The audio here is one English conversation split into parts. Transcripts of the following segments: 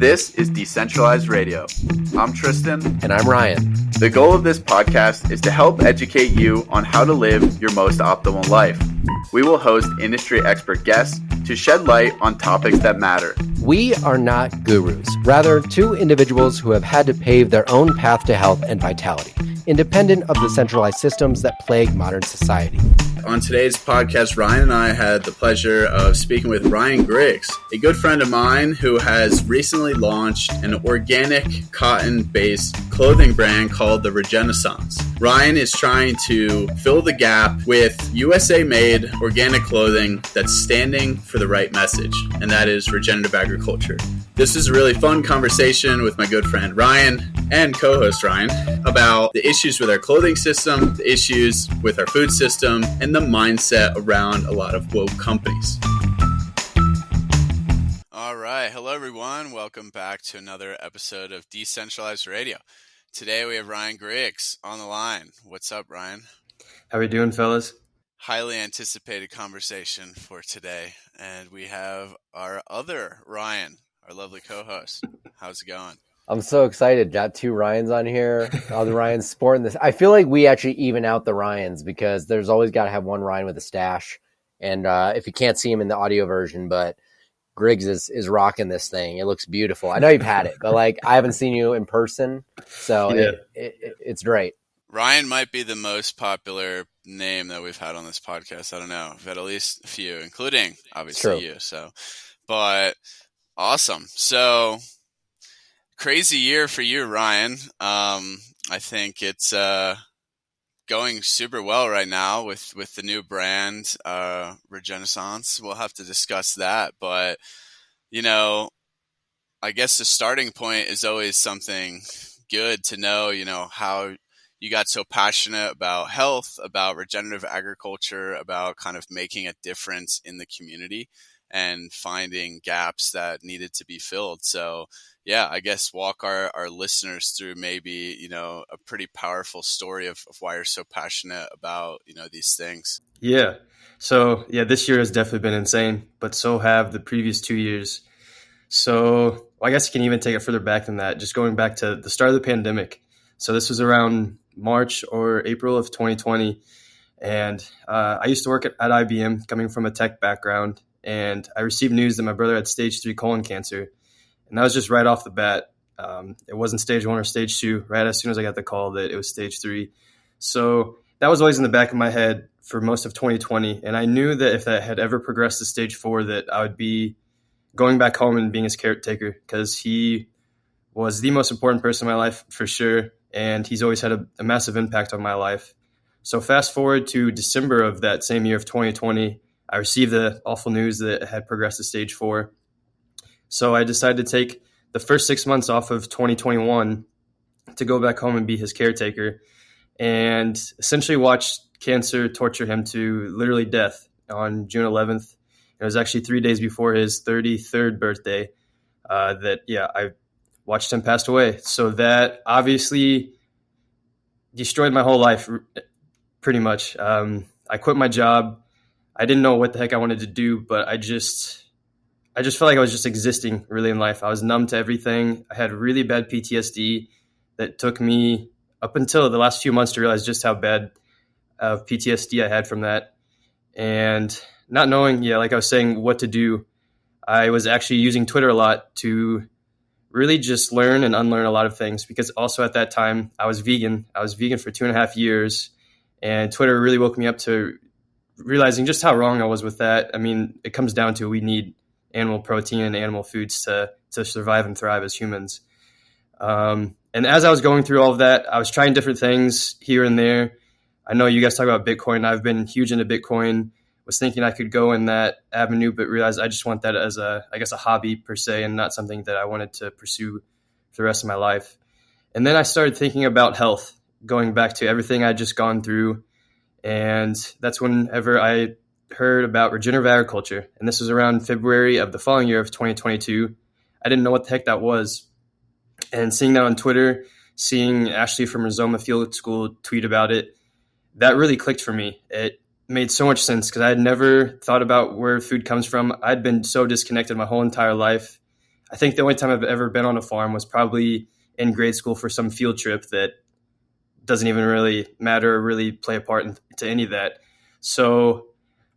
This is Decentralized Radio. I'm Tristan. And I'm Ryan. The goal of this podcast is to help educate you on how to live your most optimal life. We will host industry expert guests to shed light on topics that matter. We are not gurus, rather two individuals who have had to pave their own path to health and vitality, independent of the centralized systems that plague modern society. On today's podcast, Ryan and I had the pleasure of speaking with Ryan Griggs, a good friend of mine who has recently launched an organic cotton-based clothing brand called the Regenaissance. Ryan is trying to fill the gap with USA-made organic clothing that's standing for the right message, and that is regenerative agriculture. This is a really fun conversation with my good friend Ryan and co-host Ryan about the issues with our clothing system, the issues with our food system, and the mindset around a lot of woke companies. All right. Hello, everyone. Welcome back to another episode of Decentralized Radio. Today, we have Ryan Griggs on the line. What's up, Ryan? How we doing, fellas? Highly anticipated conversation for today. And we have our other Ryan, our lovely co-host. How's it going? I'm so excited. Got two Ryans on here. All the Ryans sporting this. I feel like we actually even out the Ryans because there's always got to have one Ryan with a stash. And if you can't see him in the audio version, but Griggs is rocking this thing. It looks beautiful. I know you've had it, but like I haven't seen you in person, so yeah. It's great. Ryan might be the most popular name that we've had on this podcast. I don't know. We've had at least a few, including obviously you. So, but awesome. So crazy year for you, Ryan. I think it's going super well right now with the new brand, Regenaissance. We'll have to discuss that. But, you know, I guess the starting point is always something good to know, you know, how you got so passionate about health, about regenerative agriculture, about kind of making a difference in the community and finding gaps that needed to be filled. So, yeah, I guess walk our listeners through maybe, you know, a pretty powerful story of why you're so passionate about, you know, these things. Yeah. So, yeah, this year has definitely been insane, but so have the previous 2 years. So I guess you can even take it further back than that, just going back to the start of the pandemic. So this was around March or April of 2020. And I used to work at IBM, coming from a tech background, and I received news that my brother had stage 3 colon cancer. And that was just right off the bat. It wasn't stage 1 or stage 2, right as soon as I got the call that it was stage 3. So that was always in the back of my head for most of 2020. And I knew that if that had ever progressed to stage 4, that I would be going back home and being his caretaker, because he was the most important person in my life for sure. And he's always had a massive impact on my life. So fast forward to December of that same year of 2020, I received the awful news that it had progressed to stage 4. So I decided to take the first 6 months off of 2021 to go back home and be his caretaker and essentially watch cancer torture him to literally death on June 11th. It was actually 3 days before his 33rd birthday I watched him pass away. So that obviously destroyed my whole life pretty much. I quit my job. I didn't know what the heck I wanted to do, but I just felt like I was just existing really in life. I was numb to everything. I had really bad PTSD that took me up until the last few months to realize just how bad of PTSD I had from that. And not knowing, like I was saying, what to do, I was actually using Twitter a lot to really just learn and unlearn a lot of things, because also at that time I was vegan. I was vegan for 2.5 years, and Twitter really woke me up to realizing just how wrong I was with that. I mean, it comes down to we need animal protein and animal foods to survive and thrive as humans. And as I was going through all of that, I was trying different things here and there. I know you guys talk about Bitcoin. I've been huge into Bitcoin, was thinking I could go in that avenue, but realized I just want that as a hobby per se, and not something that I wanted to pursue for the rest of my life. And then I started thinking about health, going back to everything I'd just gone through. And that's whenever I heard about regenerative agriculture. And this was around February of the following year of 2022. I didn't know what the heck that was. And seeing that on Twitter, seeing Ashley from Rhizoma Field School tweet about it, that really clicked for me. It made so much sense because I had never thought about where food comes from. I'd been so disconnected my whole entire life. I think the only time I've ever been on a farm was probably in grade school for some field trip that doesn't even really matter or really play a part into any of that. So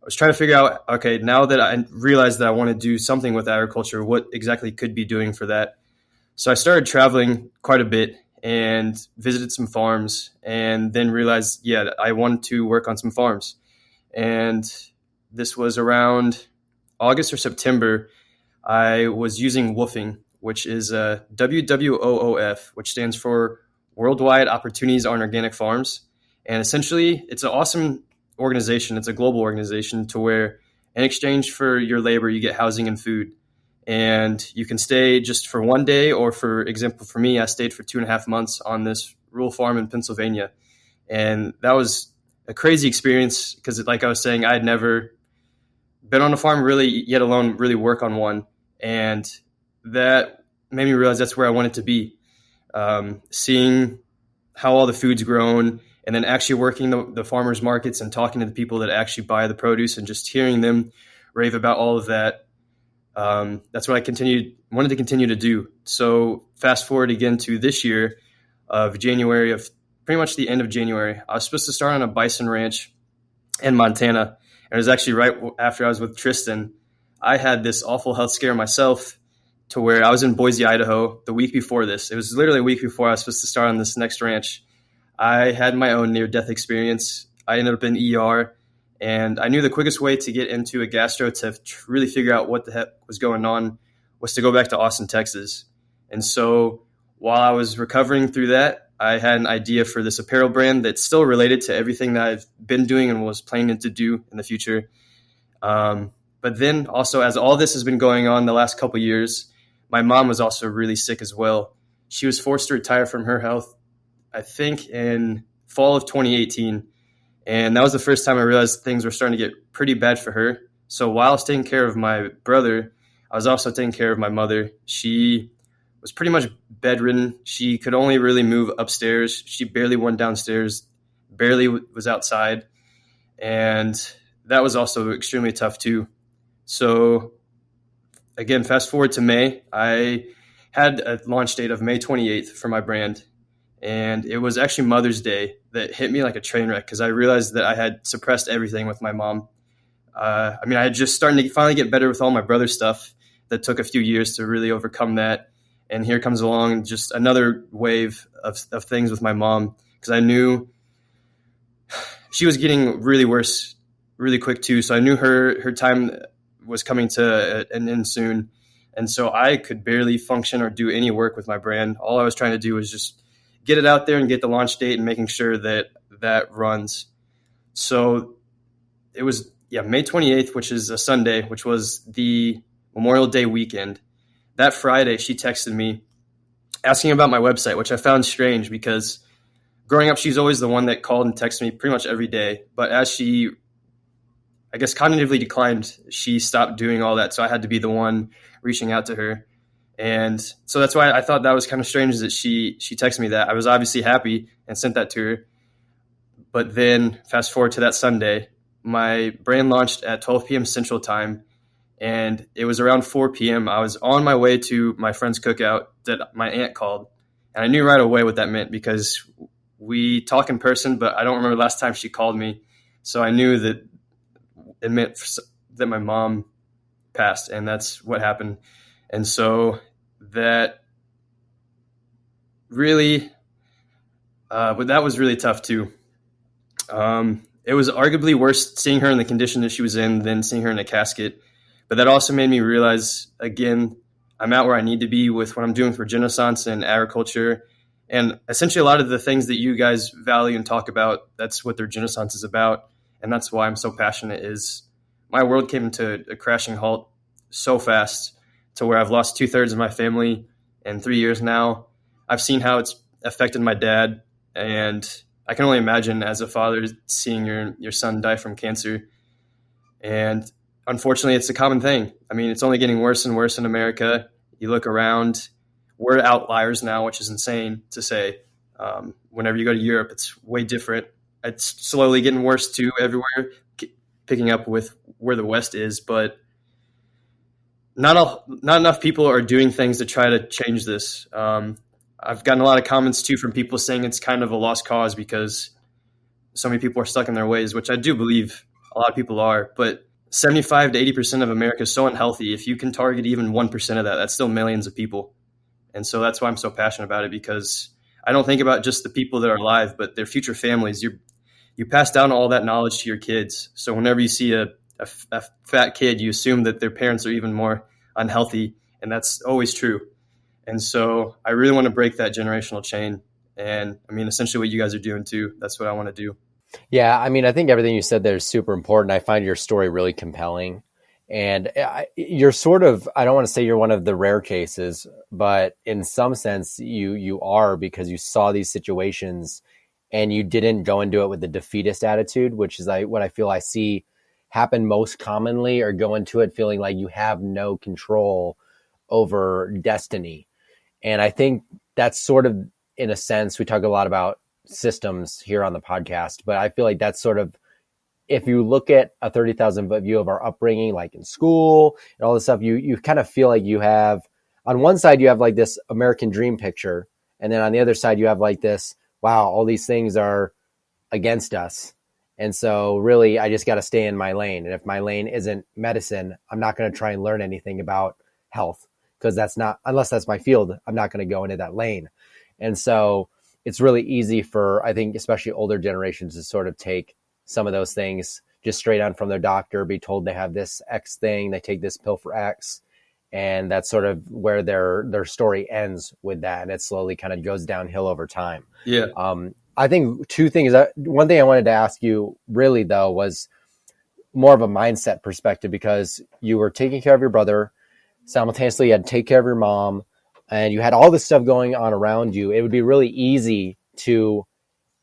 I was trying to figure out, okay, now that I realized that I want to do something with agriculture, what exactly could be doing for that? So I started traveling quite a bit and visited some farms, and then realized, yeah, I wanted to work on some farms. And this was around August or September. I was using WWOOF, which is WWOOF, which stands for Worldwide Opportunities on Organic Farms. And essentially, it's an awesome organization. It's a global organization to where in exchange for your labor, you get housing and food. And you can stay just for one day, or for example, for me, I stayed for 2.5 months on this rural farm in Pennsylvania. And that was a crazy experience because, like I was saying, I had never been on a farm really, yet alone really work on one. And that made me realize that's where I wanted to be. Seeing how all the food's grown, and then actually working the farmers markets and talking to the people that actually buy the produce and just hearing them rave about all of that. That's what I wanted to continue to do. So fast forward again to this year of January, of pretty much the end of January, I was supposed to start on a bison ranch in Montana. And it was actually right after I was with Tristan. I had this awful health scare myself, to where I was in Boise, Idaho the week before this. It was literally a week before I was supposed to start on this next ranch. I had my own near-death experience. I ended up in ER, and I knew the quickest way to get into a gastro to really figure out what the heck was going on was to go back to Austin, Texas. And so while I was recovering through that, I had an idea for this apparel brand that's still related to everything that I've been doing and was planning to do in the future. But then also, as all this has been going on the last couple of years, my mom was also really sick as well. She was forced to retire from her health, I think, in fall of 2018. And that was the first time I realized things were starting to get pretty bad for her. So while I was taking care of my brother, I was also taking care of my mother. She was pretty much bedridden. She could only really move upstairs. She barely went downstairs, barely was outside. And that was also extremely tough too. So again, fast forward to May, I had a launch date of May 28th for my brand. And it was actually Mother's Day that hit me like a train wreck, because I realized that I had suppressed everything with my mom. I had just started to finally get better with all my brother's stuff. That took a few years to really overcome that. And here comes along just another wave of things with my mom, because I knew she was getting really worse really quick too. So I knew her time was coming to an end soon. And so I could barely function or do any work with my brand. All I was trying to do was just get it out there and get the launch date and making sure that that runs. So it was, May 28th, which is a Sunday, which was the Memorial Day weekend. That Friday, she texted me asking about my website, which I found strange because growing up, she's always the one that called and texted me pretty much every day. But as she, I guess, cognitively declined, she stopped doing all that. So I had to be the one reaching out to her. And so that's why I thought that was kind of strange, that she texted me that. I was obviously happy and sent that to her. But then fast forward to that Sunday, my brand launched at 12 p.m. Central Time. And it was around 4 p.m. I was on my way to my friend's cookout that my aunt called. And I knew right away what that meant, because we talk in person, but I don't remember the last time she called me. So I knew that it meant that my mom passed, and that's what happened. And so that really, but that was really tough too. It was arguably worse seeing her in the condition that she was in than seeing her in a casket. But that also made me realize, again, I'm out where I need to be with what I'm doing for Regenaissance and agriculture. And essentially a lot of the things that you guys value and talk about, that's what the Regenaissance is about. And that's why I'm so passionate. Is my world came to a crashing halt so fast, to where I've lost 2/3 of my family in 3 years now. I've seen how it's affected my dad. And I can only imagine, as a father, seeing your son die from cancer. And unfortunately, it's a common thing. I mean, it's only getting worse and worse in America. You look around, we're outliers now, which is insane to say. Whenever you go to Europe, it's way different. It's slowly getting worse too everywhere, picking up with where the West is. But not enough people are doing things to try to change this. I've gotten a lot of comments too from people saying it's kind of a lost cause because so many people are stuck in their ways, which I do believe a lot of people are. But 75 to 80% of America is so unhealthy. If you can target even 1% of that, that's still millions of people. And so that's why I'm so passionate about it, because I don't think about just the people that are alive, but their future families. You pass down all that knowledge to your kids. So whenever you see a fat kid, you assume that their parents are even more unhealthy, and that's always true. And so I really want to break that generational chain. And I mean, essentially what you guys are doing too. That's what I want to do. Yeah, I mean, I think everything you said there is super important. I find your story really compelling. And you're sort of, I don't want to say you're one of the rare cases, but in some sense you are, because you saw these situations and you didn't go into it with the defeatist attitude, which is what I feel I see happen most commonly, or go into it feeling like you have no control over destiny. And I think that's sort of, in a sense, we talk a lot about systems here on the podcast, but I feel like that's sort of, if you look at a 30,000 foot view of our upbringing, like in school and all this stuff, you kind of feel like you have, on one side, you have like this American dream picture. And then on the other side, you have like this, wow, all these things are against us. And so really, I just got to stay in my lane. And if my lane isn't medicine, I'm not going to try and learn anything about health, because that's not, unless that's my field, I'm not going to go into that lane. And so it's really easy for, I think, especially older generations to sort of take some of those things just straight on from their doctor, be told they have this X thing, they take this pill for X. And that's sort of where their story ends with that. And it slowly kind of goes downhill over time. Yeah. I think two things. One thing I wanted to ask you really, though, was more of a mindset perspective, because you were taking care of your brother. Simultaneously, you had to take care of your mom, and you had all this stuff going on around you. It would be really easy to,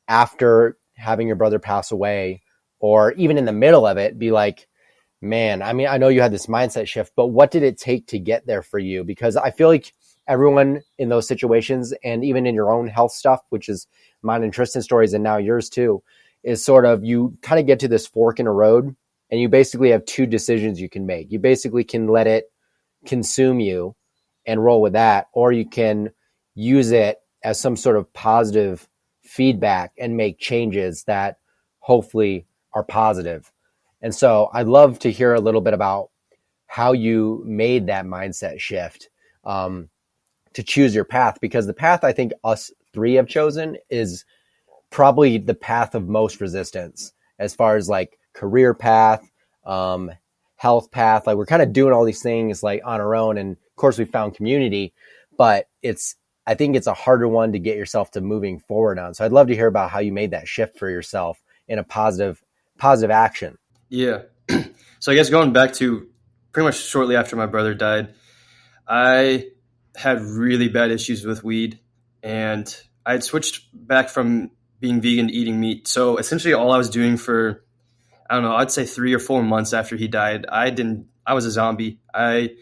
after having your brother pass away, or even in the middle of it, be like, man, I mean, I know you had this mindset shift, but what did it take to get there for you? Because I feel like everyone in those situations, and even in your own health stuff, which is mine and Tristan's stories, and now yours too, is sort of, you kind of get to this fork in a road, and you basically have two decisions you can make. You basically can let it consume you and roll with that, or you can use it as some sort of positive feedback and make changes that hopefully are positive. And so I'd love to hear a little bit about how you made that mindset shift to choose your path, because the path I think us three have chosen is probably the path of most resistance, as far as like career path, health path. Like, we're kind of doing all these things like on our own. And of course we found community, but I think it's a harder one to get yourself to moving forward on. So I'd love to hear about how you made that shift for yourself in a positive action. Yeah. So I guess going back to pretty much shortly after my brother died, I had really bad issues with weed, and I had switched back from being vegan to eating meat. So essentially all I was doing for, I don't know, I'd say 3 or 4 months after he died, I was a zombie. I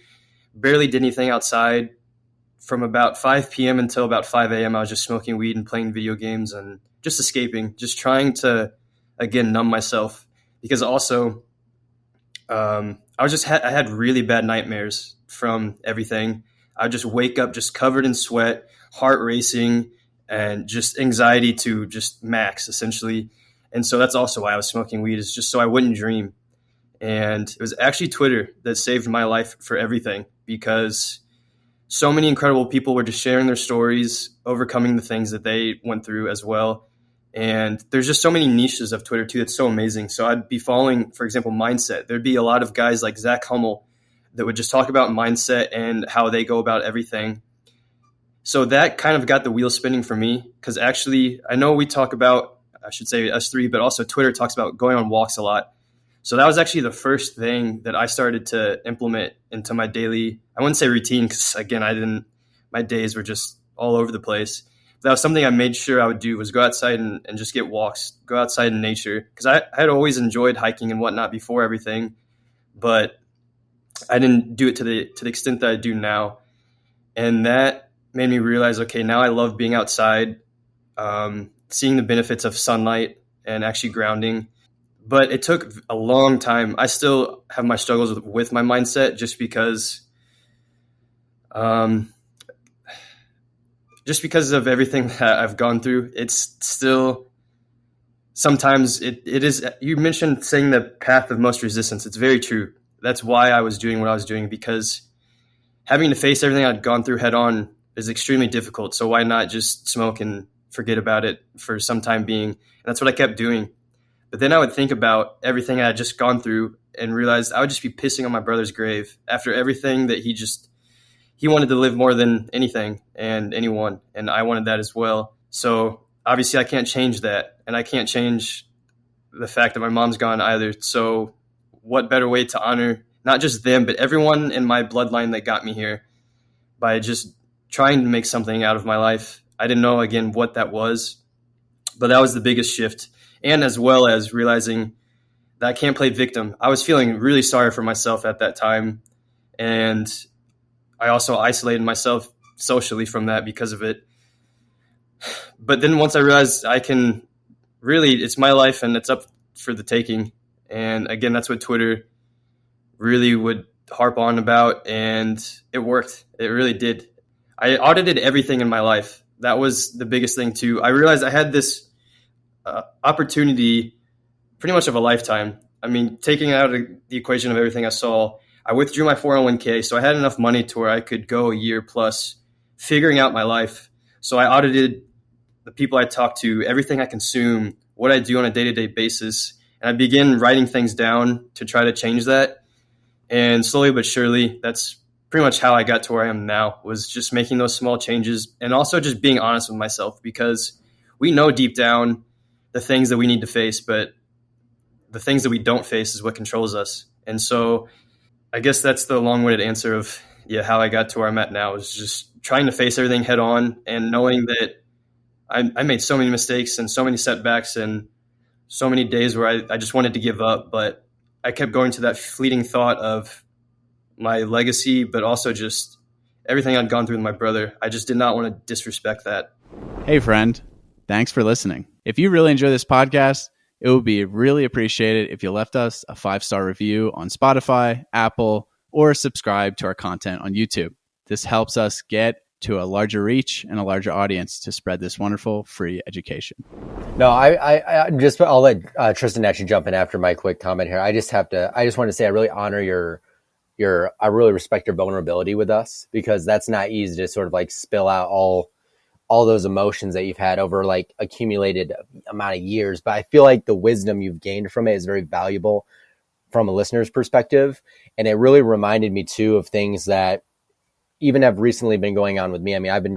barely did anything outside. From about 5 p.m. until about 5 a.m., I was just smoking weed and playing video games and just escaping, just trying to, again, numb myself. Because also, I had really bad nightmares from everything. I would just wake up just covered in sweat, heart racing, and just anxiety to just max, essentially. And so that's also why I was smoking weed, is just so I wouldn't dream. And it was actually Twitter that saved my life for everything, because so many incredible people were just sharing their stories, overcoming the things that they went through as well. And there's just so many niches of Twitter too. That's so amazing. So I'd be following, for example, mindset. There'd be a lot of guys like Zach Hummel that would just talk about mindset and how they go about everything. So that kind of got the wheel spinning for me, because actually I know we talk about, I should say us three, but also Twitter talks about going on walks a lot. So that was actually the first thing that I started to implement into my daily, I wouldn't say routine, because again, my days were just all over the place. But that was something I made sure I would do, was go outside and just get walks, go outside in nature. Because I had always enjoyed hiking and whatnot before everything, but I didn't do it to the extent that I do now. And that made me realize, okay, now I love being outside, seeing the benefits of sunlight and actually grounding. But it took a long time. I still have my struggles with my mindset, just because Just because of everything that I've gone through, it's still sometimes it is. You mentioned saying the path of most resistance. It's very true. That's why I was doing what I was doing, because having to face everything I'd gone through head on is extremely difficult. So why not just smoke and forget about it for some time being? And that's what I kept doing. But then I would think about everything I had just gone through and realized I would just be pissing on my brother's grave after everything that he wanted to live more than anything and anyone. And I wanted that as well. So obviously I can't change that. And I can't change the fact that my mom's gone either. So what better way to honor not just them, but everyone in my bloodline that got me here by just trying to make something out of my life. I didn't know, again, what that was, but that was the biggest shift. And as well as realizing that I can't play victim. I was feeling really sorry for myself at that time. And I also isolated myself socially from that because of it. But then once I realized I can really, it's my life and it's up for the taking. And again, that's what Twitter really would harp on about, and it worked. It really did. I audited everything in my life. That was the biggest thing too. I realized I had this opportunity pretty much of a lifetime. I mean, taking out of the equation of everything I saw, I withdrew my 401k, so I had enough money to where I could go a year plus figuring out my life. So I audited the people I talk to, everything I consume, what I do on a day-to-day basis, and I began writing things down to try to change that. And slowly but surely, that's pretty much how I got to where I am now, was just making those small changes and also just being honest with myself, because we know deep down the things that we need to face, but the things that we don't face is what controls us. And so I guess that's the long-winded answer of how I got to where I'm at now, is just trying to face everything head on and knowing that I made so many mistakes and so many setbacks and so many days where I just wanted to give up, but I kept going to that fleeting thought of my legacy, but also just everything I'd gone through with my brother. I just did not want to disrespect that. Hey, friend. Thanks for listening. If you really enjoy this podcast, it would be really appreciated if you left us a 5-star review on Spotify, Apple, or subscribe to our content on YouTube. This helps us get to a larger reach and a larger audience to spread this wonderful free education. No, I'll let Tristan actually jump in after my quick comment here. I just want to say I really honor I really respect your vulnerability with us, because that's not easy to sort of like spill out all those emotions that you've had over like accumulated amount of years. But I feel like the wisdom you've gained from it is very valuable from a listener's perspective. And it really reminded me too of things that even have recently been going on with me. I mean, I've been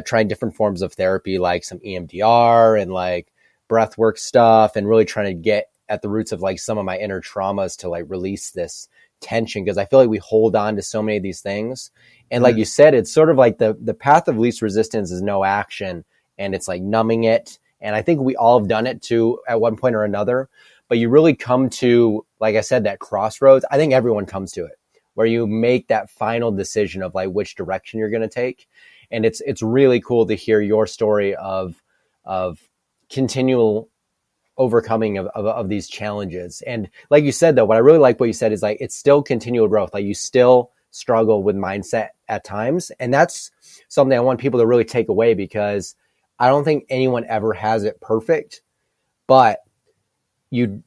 trying different forms of therapy, like some EMDR and like breath work stuff, and really trying to get at the roots of like some of my inner traumas to like release this tension. Cause I feel like we hold on to so many of these things. And like you said, it's sort of like the path of least resistance is no action, and it's like numbing it. And I think we all have done it too at one point or another, but you really come to, like I said, that crossroads. I think everyone comes to it, where you make that final decision of like which direction you're going to take. And it's really cool to hear your story of continual overcoming of these challenges. And like you said, though, what I really like what you said is like, it's still continual growth. Like you still struggle with mindset at times. And that's something I want people to really take away, because I don't think anyone ever has it perfect, but you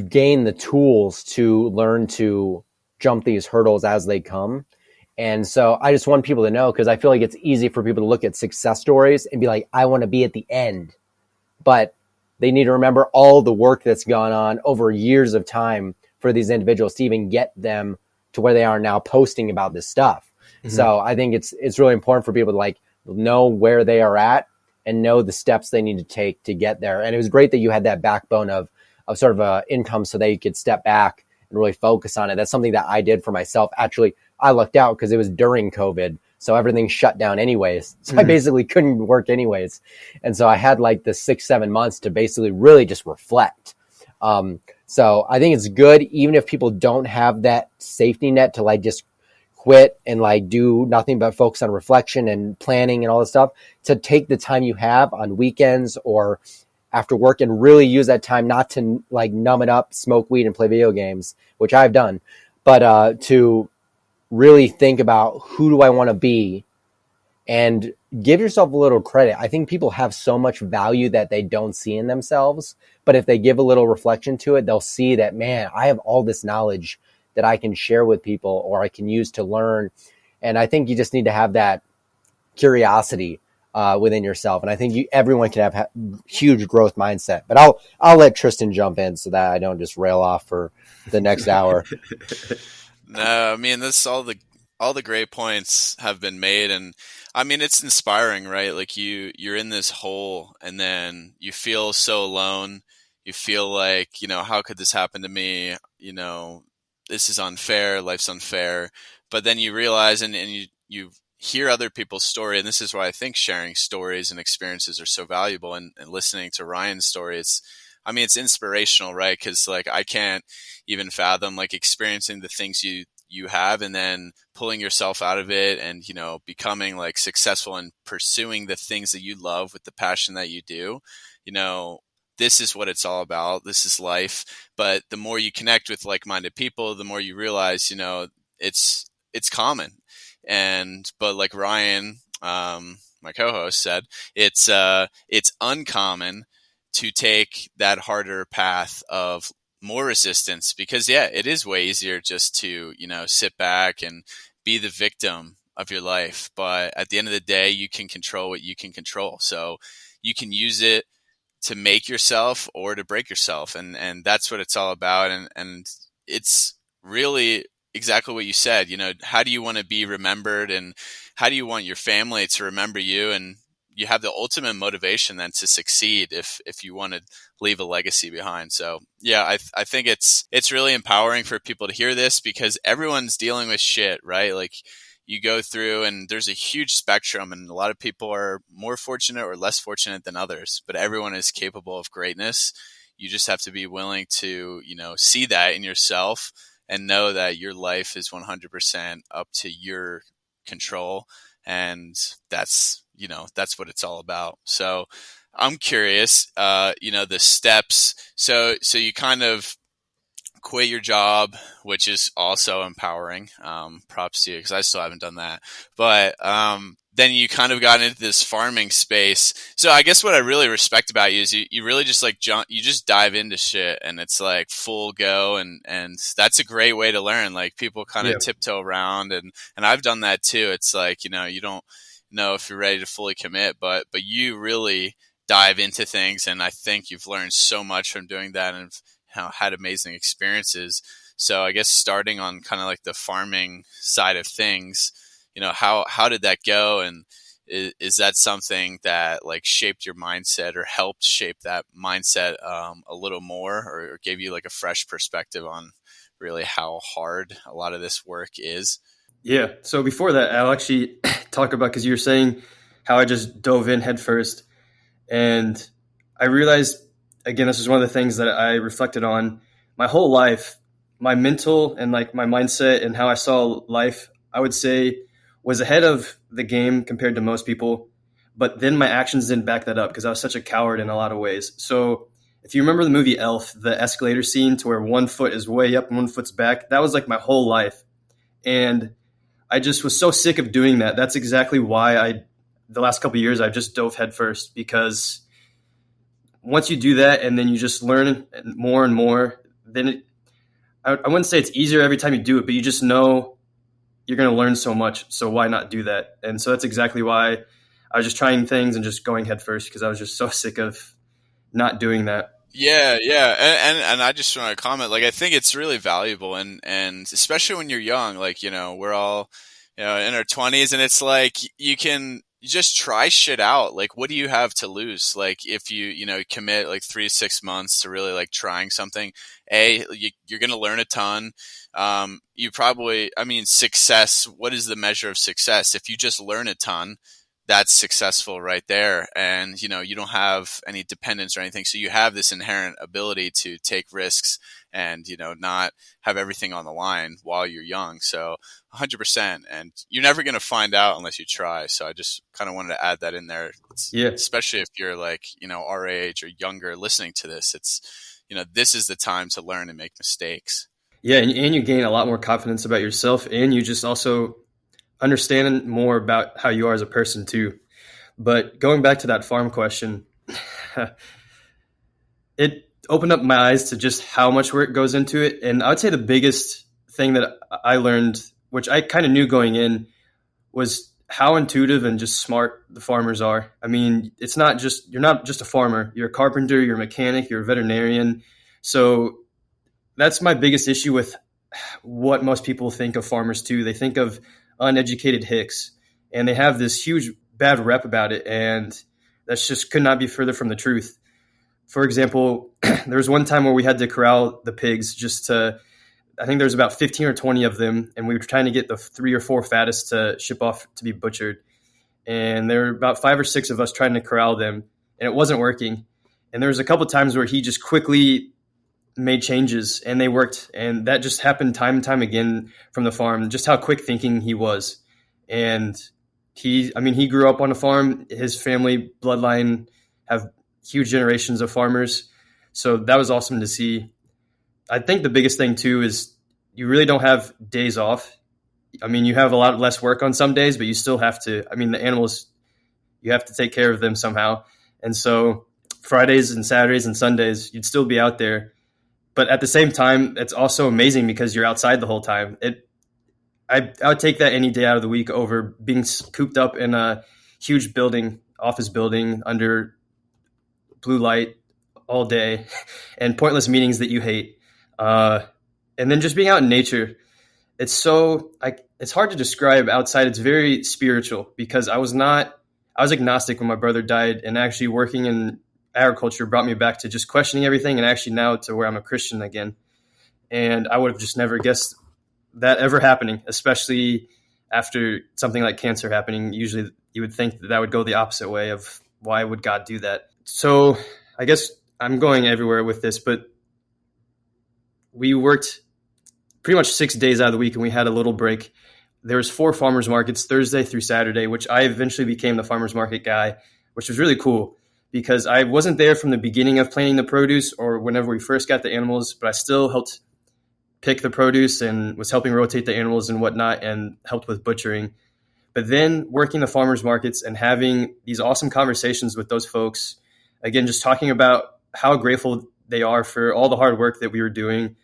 gain the tools to learn to jump these hurdles as they come. And so I just want people to know, because I feel like it's easy for people to look at success stories and be like, I want to be at the end. But they need to remember all the work that's gone on over years of time for these individuals to even get them to where they are now, posting about this stuff. Mm-hmm. So I think it's really important for people to like know where they are at and know the steps they need to take to get there. And it was great that you had that backbone of sort of a income so that you could step back and really focus on it. That's something that I did for myself. Actually, I lucked out because it was during COVID. So everything shut down anyways. So I basically couldn't work anyways. And so I had like the 6-7 months to basically really just reflect. So I think it's good, even if people don't have that safety net to like just quit and like do nothing but focus on reflection and planning and all this stuff, to take the time you have on weekends or after work and really use that time not to like numb it up, smoke weed and play video games, which I've done, but to really think about who do I want to be and give yourself a little credit. I think people have so much value that they don't see in themselves, but if they give a little reflection to it, they'll see that, man, I have all this knowledge that I can share with people or I can use to learn. And I think you just need to have that curiosity within yourself. And I think everyone can have huge growth mindset, but I'll let Tristan jump in so that I don't just rail off for the next hour. No, I mean, this all the great points have been made, and I mean, it's inspiring, right? Like you're in this hole and then you feel so alone. You feel like, how could this happen to me? This is unfair. Life's unfair. But then you realize and you hear other people's story. And this is why I think sharing stories and experiences are so valuable, and listening to Ryan's story. It's inspirational, right? Cause like I can't even fathom like experiencing the things you have and then pulling yourself out of it and, becoming like successful and pursuing the things that you love with the passion that you do. This is what it's all about. This is life. But the more you connect with like-minded people, the more you realize, it's common. But like Ryan, my co-host said, it's uncommon to take that harder path of more resistance, because it is way easier just to, sit back and be the victim of your life. But at the end of the day, you can control what you can control. So you can use it to make yourself or to break yourself. And that's what it's all about. And it's really exactly what you said. How do you want to be remembered, and how do you want your family to remember you? And you have the ultimate motivation then to succeed if you want to leave a legacy behind. So I think it's really empowering for people to hear this, because everyone's dealing with shit, right? Like you go through and there's a huge spectrum, and a lot of people are more fortunate or less fortunate than others, but everyone is capable of greatness. You just have to be willing to, see that in yourself and know that your life is 100% up to your control. And that's what it's all about. So I'm curious, the steps. So you kind of quit your job, which is also empowering. Props to you, because I still haven't done that. But then you kind of got into this farming space. So I guess what I really respect about you is you really just like you just dive into shit, and it's like full go, and that's a great way to learn. Like people kind of tiptoe around, and I've done that too. It's like, you don't know if you're ready to fully commit, but you really dive into things, and I think you've learned so much from doing that, and had amazing experiences. So I guess starting on kind of like the farming side of things, how did that go? And is that something that like shaped your mindset or helped shape that mindset a little more, or gave you like a fresh perspective on really how hard a lot of this work is? Yeah. So before that, I'll actually talk about, because you were saying how I just dove in head first. And I realized, again, this is one of the things that I reflected on my whole life. My mental and like my mindset and how I saw life, I would say, was ahead of the game compared to most people. But then my actions didn't back that up, because I was such a coward in a lot of ways. So if you remember the movie Elf, the escalator scene to where one foot is way up and one foot's back, that was like my whole life. And I just was so sick of doing that. That's exactly why the last couple of years, I've just dove headfirst, because once you do that and then you just learn more and more, then I wouldn't say it's easier every time you do it, but you just know you're going to learn so much. So why not do that? And so that's exactly why I was just trying things and just going headfirst, because I was just so sick of not doing that. Yeah, and I just want to comment. Like, I think it's really valuable, and especially when you're young. Like, we're all, in our 20s, and it's like you just try shit out. Like, what do you have to lose? Like, if you commit like 3 to 6 months to really like trying something, you're gonna learn a ton. You probably, success. What is the measure of success? If you just learn a ton, that's successful right there. And, you don't have any dependence or anything. So you have this inherent ability to take risks and, not have everything on the line while you're young. So 100%. And you're never going to find out unless you try. So I just kind of wanted to add that in there. Especially if you're like, our age or younger listening to this, it's, this is the time to learn and make mistakes. Yeah, and you gain a lot more confidence about yourself, and you just also understand more about how you are as a person too. But going back to that farm question, it opened up my eyes to just how much work goes into it. And I would say the biggest thing that I learned, which I kind of knew going in, was how intuitive and just smart the farmers are. I mean, you're not just a farmer, you're a carpenter, you're a mechanic, you're a veterinarian. So that's my biggest issue with what most people think of farmers too. They think of uneducated hicks, and they have this huge bad rep about it. And that's just could not be further from the truth. For example, there was one time where we had to corral the pigs I think there's about 15 or 20 of them, and we were trying to get the 3 or 4 fattest to ship off to be butchered. And there were about 5 or 6 of us trying to corral them, and it wasn't working. And there was a couple of times where he just quickly made changes, and they worked. And that just happened time and time again from the farm, just how quick thinking he was. And he grew up on a farm. His family bloodline have huge generations of farmers. So that was awesome to see. I think the biggest thing too is you really don't have days off. I mean, you have a lot less work on some days, but you still have to, the animals, you have to take care of them somehow. And so Fridays and Saturdays and Sundays, you'd still be out there. But at the same time, it's also amazing because you're outside the whole time. I would take that any day out of the week over being cooped up in a huge office building under blue light all day and pointless meetings that you hate. And then just being out in nature, it's hard to describe outside. It's very spiritual because I was agnostic when my brother died, and actually working in agriculture brought me back to just questioning everything, and actually now to where I'm a Christian again. And I would have just never guessed that ever happening, especially after something like cancer happening. Usually you would think that would go the opposite way of why would God do that? So I guess I'm going everywhere with this, but we worked pretty much 6 days out of the week, and we had a little break. There was 4 farmers markets Thursday through Saturday, which I eventually became the farmers market guy, which was really cool because I wasn't there from the beginning of planting the produce or whenever we first got the animals, but I still helped pick the produce and was helping rotate the animals and whatnot and helped with butchering. But then working the farmers markets and having these awesome conversations with those folks, again, just talking about how grateful they are for all the hard work that we were doing,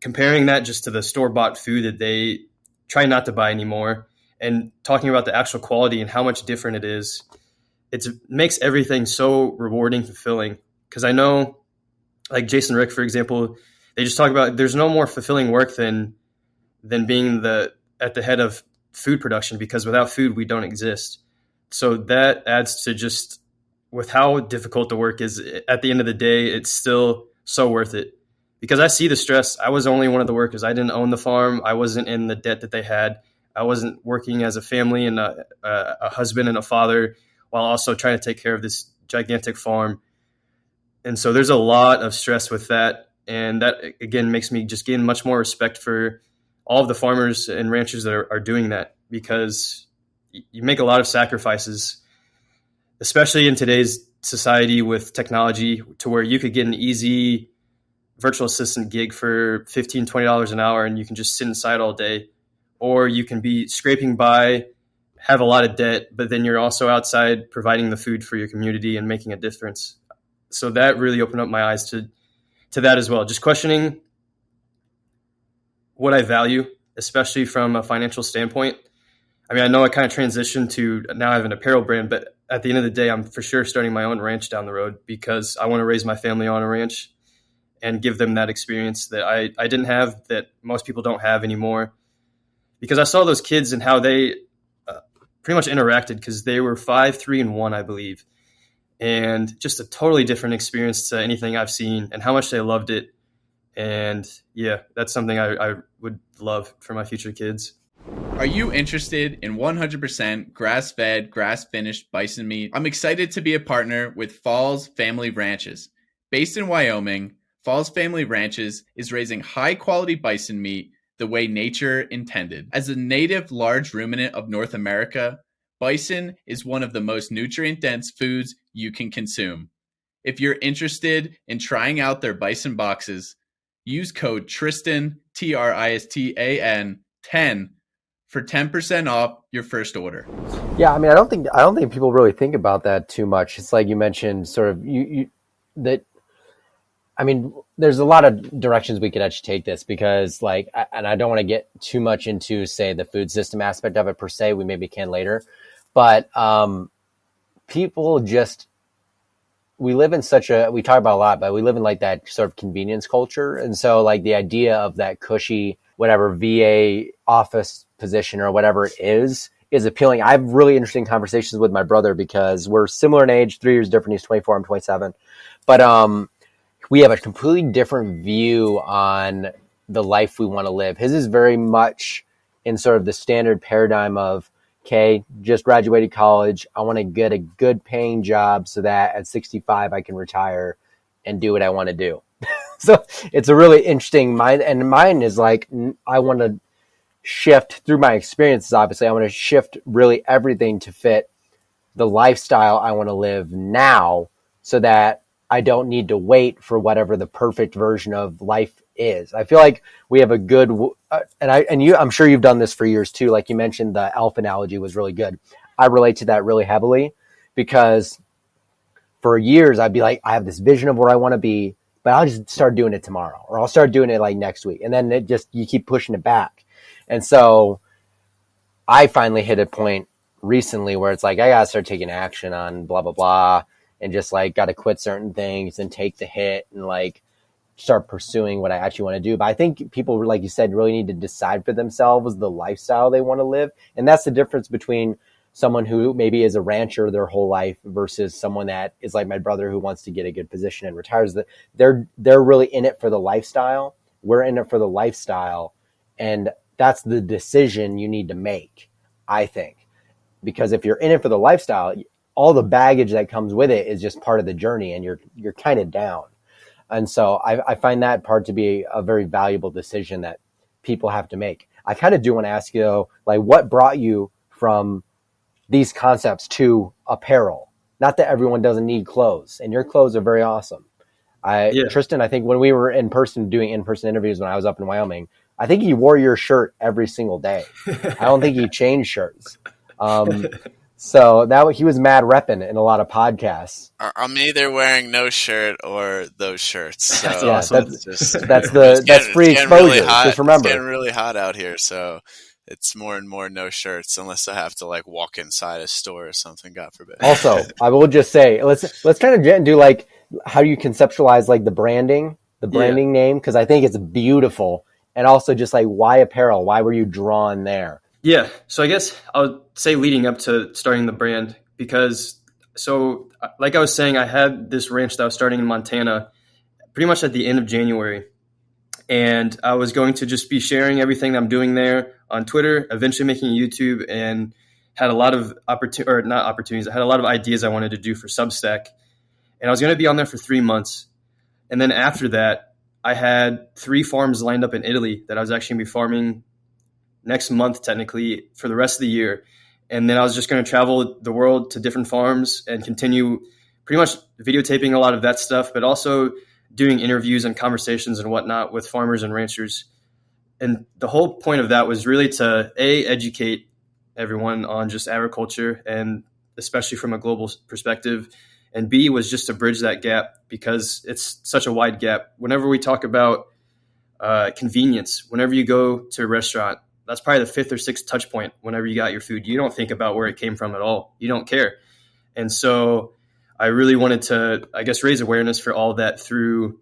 comparing that just to the store-bought food that they try not to buy anymore, and talking about the actual quality and how much different it is. It makes everything so rewarding, fulfilling. Because I know, like Jason Rick, for example, they just talk about there's no more fulfilling work than being at the head of food production, because without food, we don't exist. So that adds to just with how difficult the work is, at the end of the day, it's still so worth it. Because I see the stress. I was only one of the workers. I didn't own the farm. I wasn't in the debt that they had. I wasn't working as a family and a husband and a father while also trying to take care of this gigantic farm. And so there's a lot of stress with that. And that, again, makes me just gain much more respect for all of the farmers and ranchers that are doing that, because you make a lot of sacrifices, especially in today's society with technology, to where you could get an easy virtual assistant gig for $15, $20 an hour, and you can just sit inside all day. Or you can be scraping by, have a lot of debt, but then you're also outside providing the food for your community and making a difference. So that really opened up my eyes to that as well. Just questioning what I value, especially from a financial standpoint. I mean, I know I kind of transitioned to now I have an apparel brand, but at the end of the day, I'm for sure starting my own ranch down the road, because I want to raise my family on a ranch and give them that experience that I didn't have, that most people don't have anymore. Because I saw those kids and how they pretty much interacted, because they were 5, 3, and 1, I believe. And just a totally different experience to anything I've seen, and how much they loved it. And yeah, that's something I would love for my future kids. Are you interested in 100% grass-fed, grass-finished bison meat? I'm excited to be a partner with Falls Family Ranches. Based in Wyoming, Falls Family Ranches is raising high-quality bison meat the way nature intended. As a native large ruminant of North America, bison is one of the most nutrient-dense foods you can consume. If you're interested in trying out their bison boxes, use code Tristan, Tristan 10 for 10% off your first order. Yeah, I mean, I don't think people really think about that too much. It's like you mentioned, sort of that. I mean, there's a lot of directions we could actually take this because, like, and I don't want to get too much into, say, the food system aspect of it per se. We maybe can later, but people just, we live in we talk about a lot, but we live in like that sort of convenience culture. And so like the idea of that cushy, whatever VA office position or whatever it is appealing. I have really interesting conversations with my brother because we're similar in age, 3 years different. He's 24, I'm 27. But we have a completely different view on the life we want to live. His is very much in sort of the standard paradigm of, okay, just graduated college. I want to get a good paying job so that at 65 I can retire and do what I want to do. So it's a really interesting mind. And mine is like, I want to shift through my experiences. Obviously, I want to shift really everything to fit the lifestyle I want to live now so that I don't need to wait for whatever the perfect version of life is. I feel like we have a good, I'm sure you've done this for years too. Like you mentioned, the elf analogy was really good. I relate to that really heavily because for years I'd be like, I have this vision of where I want to be, but I'll just start doing it tomorrow, or I'll start doing it like next week. And then you keep pushing it back. And so I finally hit a point recently where it's like, I gotta start taking action on blah, blah, blah. And just like got to quit certain things and take the hit and like start pursuing what I actually want to do. But I think people, like you said, really need to decide for themselves the lifestyle they want to live. And that's the difference between someone who maybe is a rancher their whole life versus someone that is like my brother who wants to get a good position and retires. That they're really in it for the lifestyle. We're in it for the lifestyle. And that's the decision you need to make, I think. Because if you're in it for the lifestyle, all the baggage that comes with it is just part of the journey and you're kind of down. And so I find that part to be a very valuable decision that people have to make. I kind of do want to ask you though, like what brought you from these concepts to apparel? Not that everyone doesn't need clothes, and your clothes are very awesome. Tristan, I think when we were in person doing in-person interviews when I was up in Wyoming, I think he wore your shirt every single day. I don't think he changed shirts. So he was mad repping in a lot of podcasts. I'm either wearing no shirt or those shirts. So that's awesome. That's free exposure. Really hot. Just remember, it's getting really hot out here, so it's more and more no shirts unless I have to like walk inside a store or something. God forbid. Also, I will just say let's kind of do like how do you conceptualize like the branding name, because I think it's beautiful, and also just like why apparel? Why were you drawn there? Yeah. So I guess I would say leading up to starting the brand, because like I was saying, I had this ranch that I was starting in Montana pretty much at the end of January. And I was going to just be sharing everything I'm doing there on Twitter, eventually making YouTube, and had a lot of opportunities. I had a lot of ideas I wanted to do for Substack. And I was going to be on there for 3 months. And then after that, I had 3 farms lined up in Italy that I was actually going to be farming next month, technically, for the rest of the year. And then I was just going to travel the world to different farms and continue pretty much videotaping a lot of that stuff, but also doing interviews and conversations and whatnot with farmers and ranchers. And the whole point of that was really to, A, educate everyone on just agriculture, and especially from a global perspective, and B, was just to bridge that gap, because it's such a wide gap. Whenever we talk about convenience, whenever you go to a restaurant, that's probably the 5th or 6th touch point. Whenever you got your food, you don't think about where it came from at all. You don't care. And so I really wanted to, I guess, raise awareness for all that through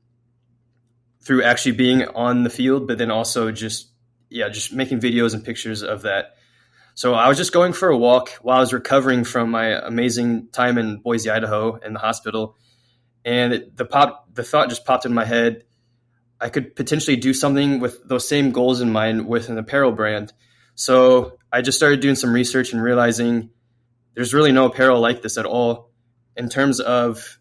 actually being on the field, but then also just making videos and pictures of that. So I was just going for a walk while I was recovering from my amazing time in Boise, Idaho, in the hospital. And the thought just popped in my head. I could potentially do something with those same goals in mind with an apparel brand. So I just started doing some research and realizing there's really no apparel like this at all. In terms of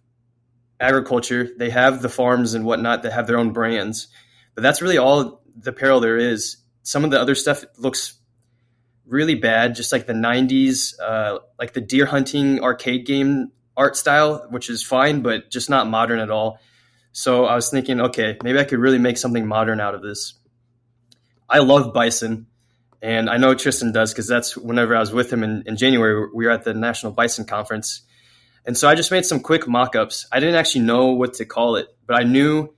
agriculture, they have the farms and whatnot that have their own brands, but that's really all the apparel there is. Some of the other stuff looks really bad, just like the 90s, like the deer hunting arcade game art style, which is fine, but just not modern at all. So I was thinking, okay, maybe I could really make something modern out of this. I love bison, and I know Tristan does because that's whenever I was with him in January, we were at the National Bison Conference. And so I just made some quick mock-ups. I didn't actually know what to call it, but I knew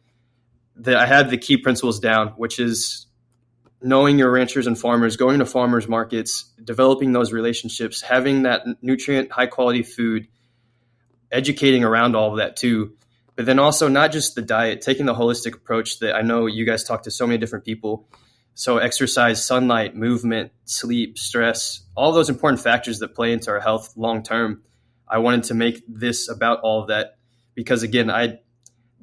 that I had the key principles down, which is knowing your ranchers and farmers, going to farmers markets, developing those relationships, having that nutrient, high-quality food, educating around all of that too. But then also not just the diet, taking the holistic approach that I know you guys talk to so many different people. So exercise, sunlight, movement, sleep, stress, all those important factors that play into our health long term. I wanted to make this about all of that because, again,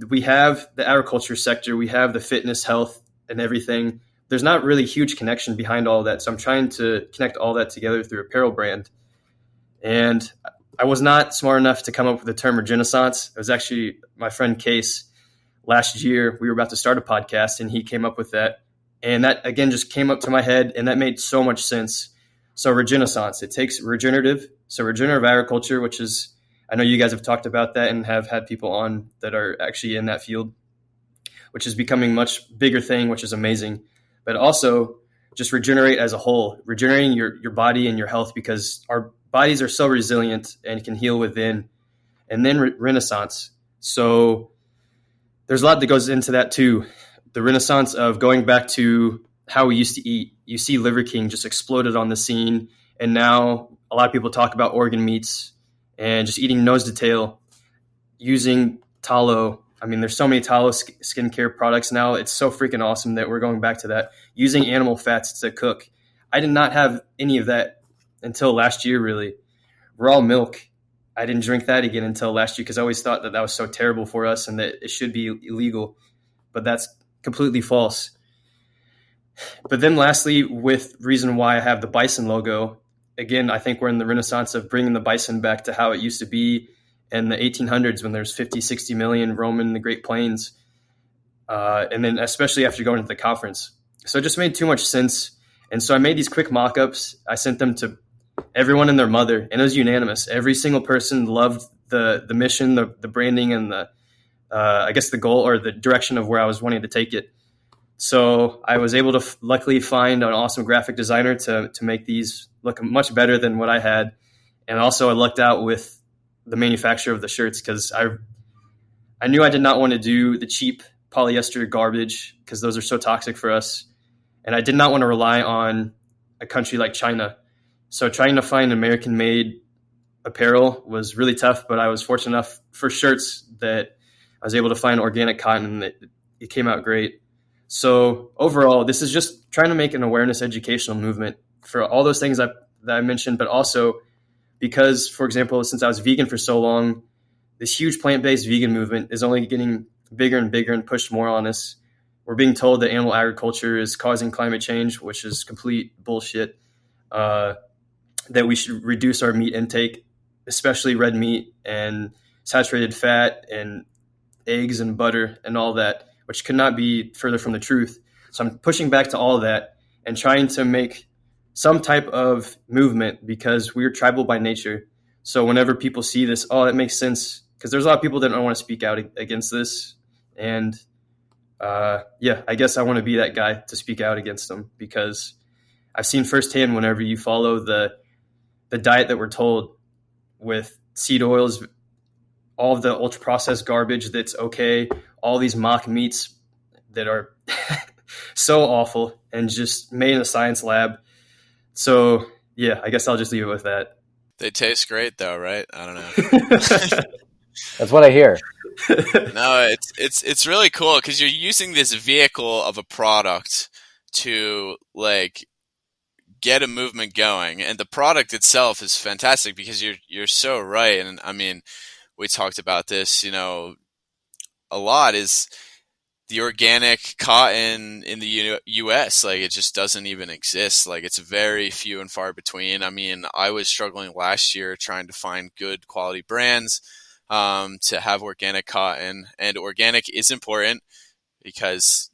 we have the agriculture sector, we have the fitness, health, and everything. There's not really huge connection behind all of that. So I'm trying to connect all that together through apparel brand. And I was not smart enough to come up with the term Regenaissance. It was actually my friend Case. Last year, we were about to start a podcast, and he came up with that. And that, again, just came up to my head, and that made so much sense. So Regenaissance, it takes regenerative. So regenerative agriculture, which is, I know you guys have talked about that and have had people on that are actually in that field, which is becoming much bigger thing, which is amazing. But also just regenerate as a whole, regenerating your body and your health because our bodies are so resilient and can heal within. And then Renaissance. So there's a lot that goes into that too. The Renaissance of going back to how we used to eat. You see Liver King just exploded on the scene. And now a lot of people talk about organ meats and just eating nose to tail, using tallow. I mean, there's so many tallow skincare products now. It's so freaking awesome that we're going back to that. Using animal fats to cook. I did not have any of that until last year, really. Raw milk. I didn't drink that again until last year because I always thought that was so terrible for us and that it should be illegal. But that's completely false. But then lastly, with reason why I have the bison logo, again, I think we're in the renaissance of bringing the bison back to how it used to be in the 1800s when there's 50, 60 million roaming the Great Plains. And then especially after going to the conference. So it just made too much sense. And so I made these quick mock-ups. I sent them to everyone and their mother, and it was unanimous. Every single person loved the mission, the branding, and I guess the goal or the direction of where I was wanting to take it. So I was able to luckily find an awesome graphic designer to make these look much better than what I had. And also I lucked out with the manufacturer of the shirts because I knew I did not want to do the cheap polyester garbage because those are so toxic for us. And I did not want to rely on a country like China. So trying to find American-made apparel was really tough, but I was fortunate enough for shirts that I was able to find organic cotton and it came out great. So overall, this is just trying to make an awareness educational movement for all those things that I mentioned, but also because, for example, since I was vegan for so long, this huge plant-based vegan movement is only getting bigger and bigger and pushed more on us. We're being told that animal agriculture is causing climate change, which is complete bullshit, that we should reduce our meat intake, especially red meat and saturated fat and eggs and butter and all that, which could not be further from the truth. So I'm pushing back to all of that and trying to make some type of movement because we're tribal by nature. So whenever people see this, oh, that makes sense. Because there's a lot of people that don't want to speak out against this. And I guess I want to be that guy to speak out against them because I've seen firsthand whenever you follow the diet that we're told with seed oils, all of the ultra processed garbage that's okay, all these mock meats that are so awful and just made in a science lab. So yeah, I guess I'll just leave it with that. They taste great though, right? I don't know. That's what I hear. No, it's really cool because you're using this vehicle of a product to like get a movement going, and the product itself is fantastic because you're so right. And I mean, we talked about this, a lot is the organic cotton in the U.S. Like it just doesn't even exist. Like it's very few and far between. I mean, I was struggling last year trying to find good quality brands to have organic cotton, and organic is important because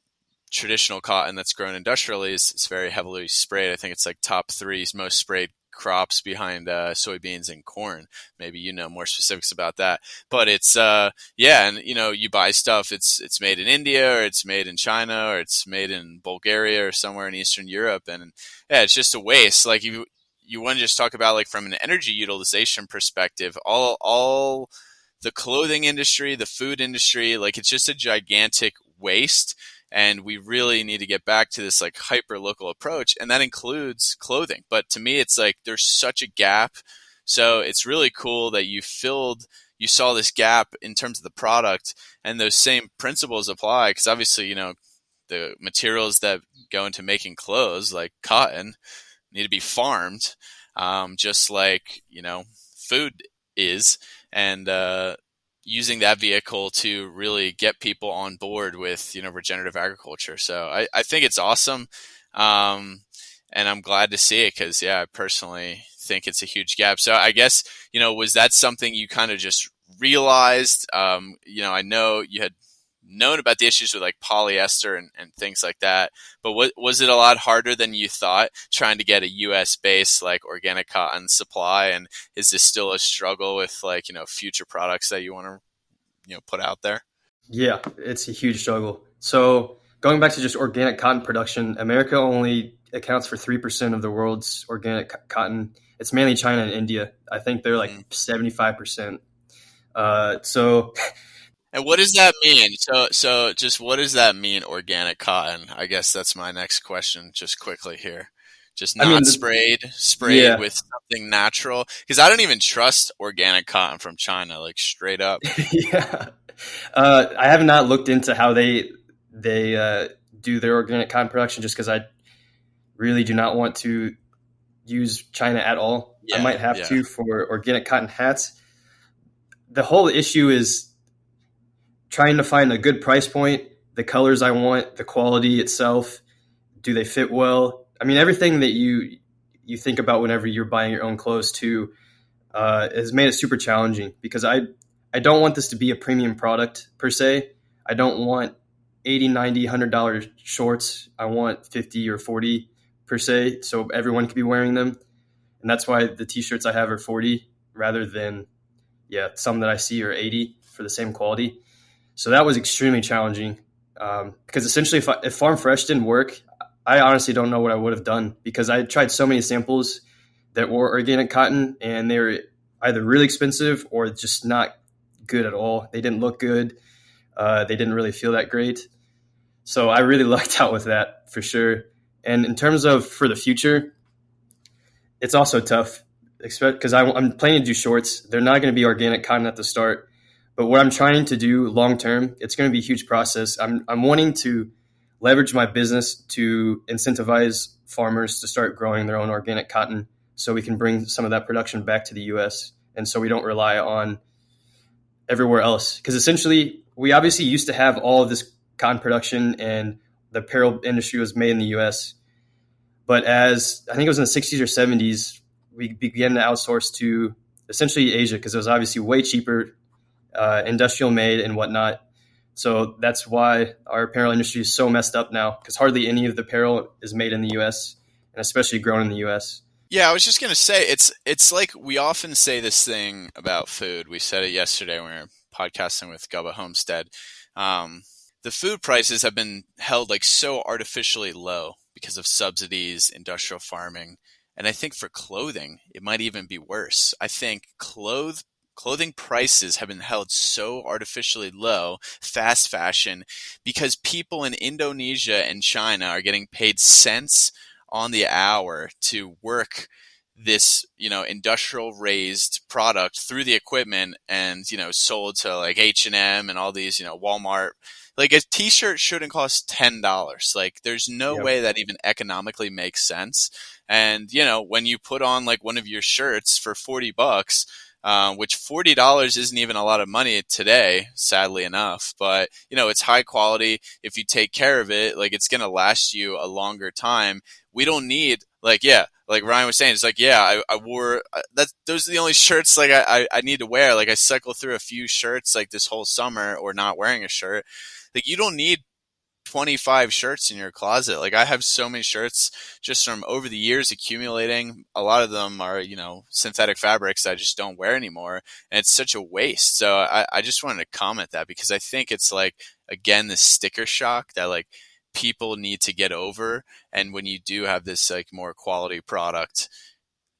traditional cotton that's grown industrially is very heavily sprayed. I think it's like top 3 most sprayed crops behind soybeans and corn. Maybe you know more specifics about that. But it's and you buy stuff. It's made in India, or it's made in China, or it's made in Bulgaria or somewhere in Eastern Europe, and it's just a waste. Like you want to just talk about like from an energy utilization perspective, all the clothing industry, the food industry, like it's just a gigantic waste. And we really need to get back to this like hyper local approach. And that includes clothing. But to me, it's like there's such a gap. So it's really cool that you saw this gap in terms of the product, and those same principles apply. Because obviously, the materials that go into making clothes, like cotton, need to be farmed, just like, food is. And, using that vehicle to really get people on board with, regenerative agriculture. So I think it's awesome. And I'm glad to see it because, I personally think it's a huge gap. So I guess, was that something you kind of just realized? I know you had known about the issues with like polyester and things like that, but was it a lot harder than you thought trying to get a US based like organic cotton supply? And is this still a struggle with like, future products that you want to, put out there? Yeah, it's a huge struggle. So going back to just organic cotton production, America only accounts for 3% of the world's organic cotton. It's mainly China and India. I think they're like 75%. And what does that mean? So just what does that mean, organic cotton? I guess that's my next question, just quickly here. Just not sprayed with something natural? Because I don't even trust organic cotton from China, like straight up. Yeah. I have not looked into how they do their organic cotton production, just because I really do not want to use China at all. I might have to for organic cotton hats. The whole issue is trying to find a good price point, the colors I want, the quality itself. Do they fit well? I mean, everything that you think about whenever you're buying your own clothes too has made it super challenging, because I don't want this to be a premium product per se. I don't want $80, $90, $100 shorts. I want 50 or 40 per se, so everyone can be wearing them. And that's why the t-shirts I have are 40 rather than some that I see are 80 for the same quality. So that was extremely challenging, because essentially if Farm Fresh didn't work, I honestly don't know what I would have done, because I tried so many samples that were organic cotton, and they were either really expensive or just not good at all. They didn't look good. They didn't really feel that great. So I really lucked out with that for sure. And in terms of for the future, it's also tough, because I'm planning to do shorts. They're not going to be organic cotton at the start. But what I'm trying to do long term, it's going to be a huge process. I'm wanting to leverage my business to incentivize farmers to start growing their own organic cotton, so we can bring some of that production back to the U.S. and so we don't rely on everywhere else. Because essentially, we obviously used to have all of this cotton production, and the apparel industry was made in the U.S. But as I think it was in the 60s or 70s, we began to outsource to essentially Asia, because it was obviously way cheaper, industrial made and whatnot. So that's why our apparel industry is so messed up now, because hardly any of the apparel is made in the U.S. and especially grown in the U.S. Yeah, I was just going to say, it's like we often say this thing about food. We said it yesterday when we were podcasting with Gubba Homestead. The food prices have been held like so artificially low because of subsidies, industrial farming. And I think for clothing, it might even be worse. I think clothing prices have been held so artificially low, fast fashion, because people in Indonesia and China are getting paid cents on the hour to work this, industrial raised product through the equipment and, sold to like H&M and all these, Walmart. Like a t-shirt shouldn't cost $10. Like there's no way that even economically makes sense. And, when you put on like one of your shirts for $40, which $40 isn't even a lot of money today, sadly enough, but it's high quality. If you take care of it, like it's going to last you a longer time. We don't need like Ryan was saying, it's like, I wore those are the only shirts like I need to wear. Like I cycle through a few shirts like this whole summer or not wearing a shirt. Like you don't need 25 shirts in your closet. Like I have so many shirts just from over the years accumulating. A lot of them are, synthetic fabrics I just don't wear anymore. And it's such a waste. So I just wanted to comment that because I think it's like, again, the sticker shock that like people need to get over. And when you do have this like more quality product,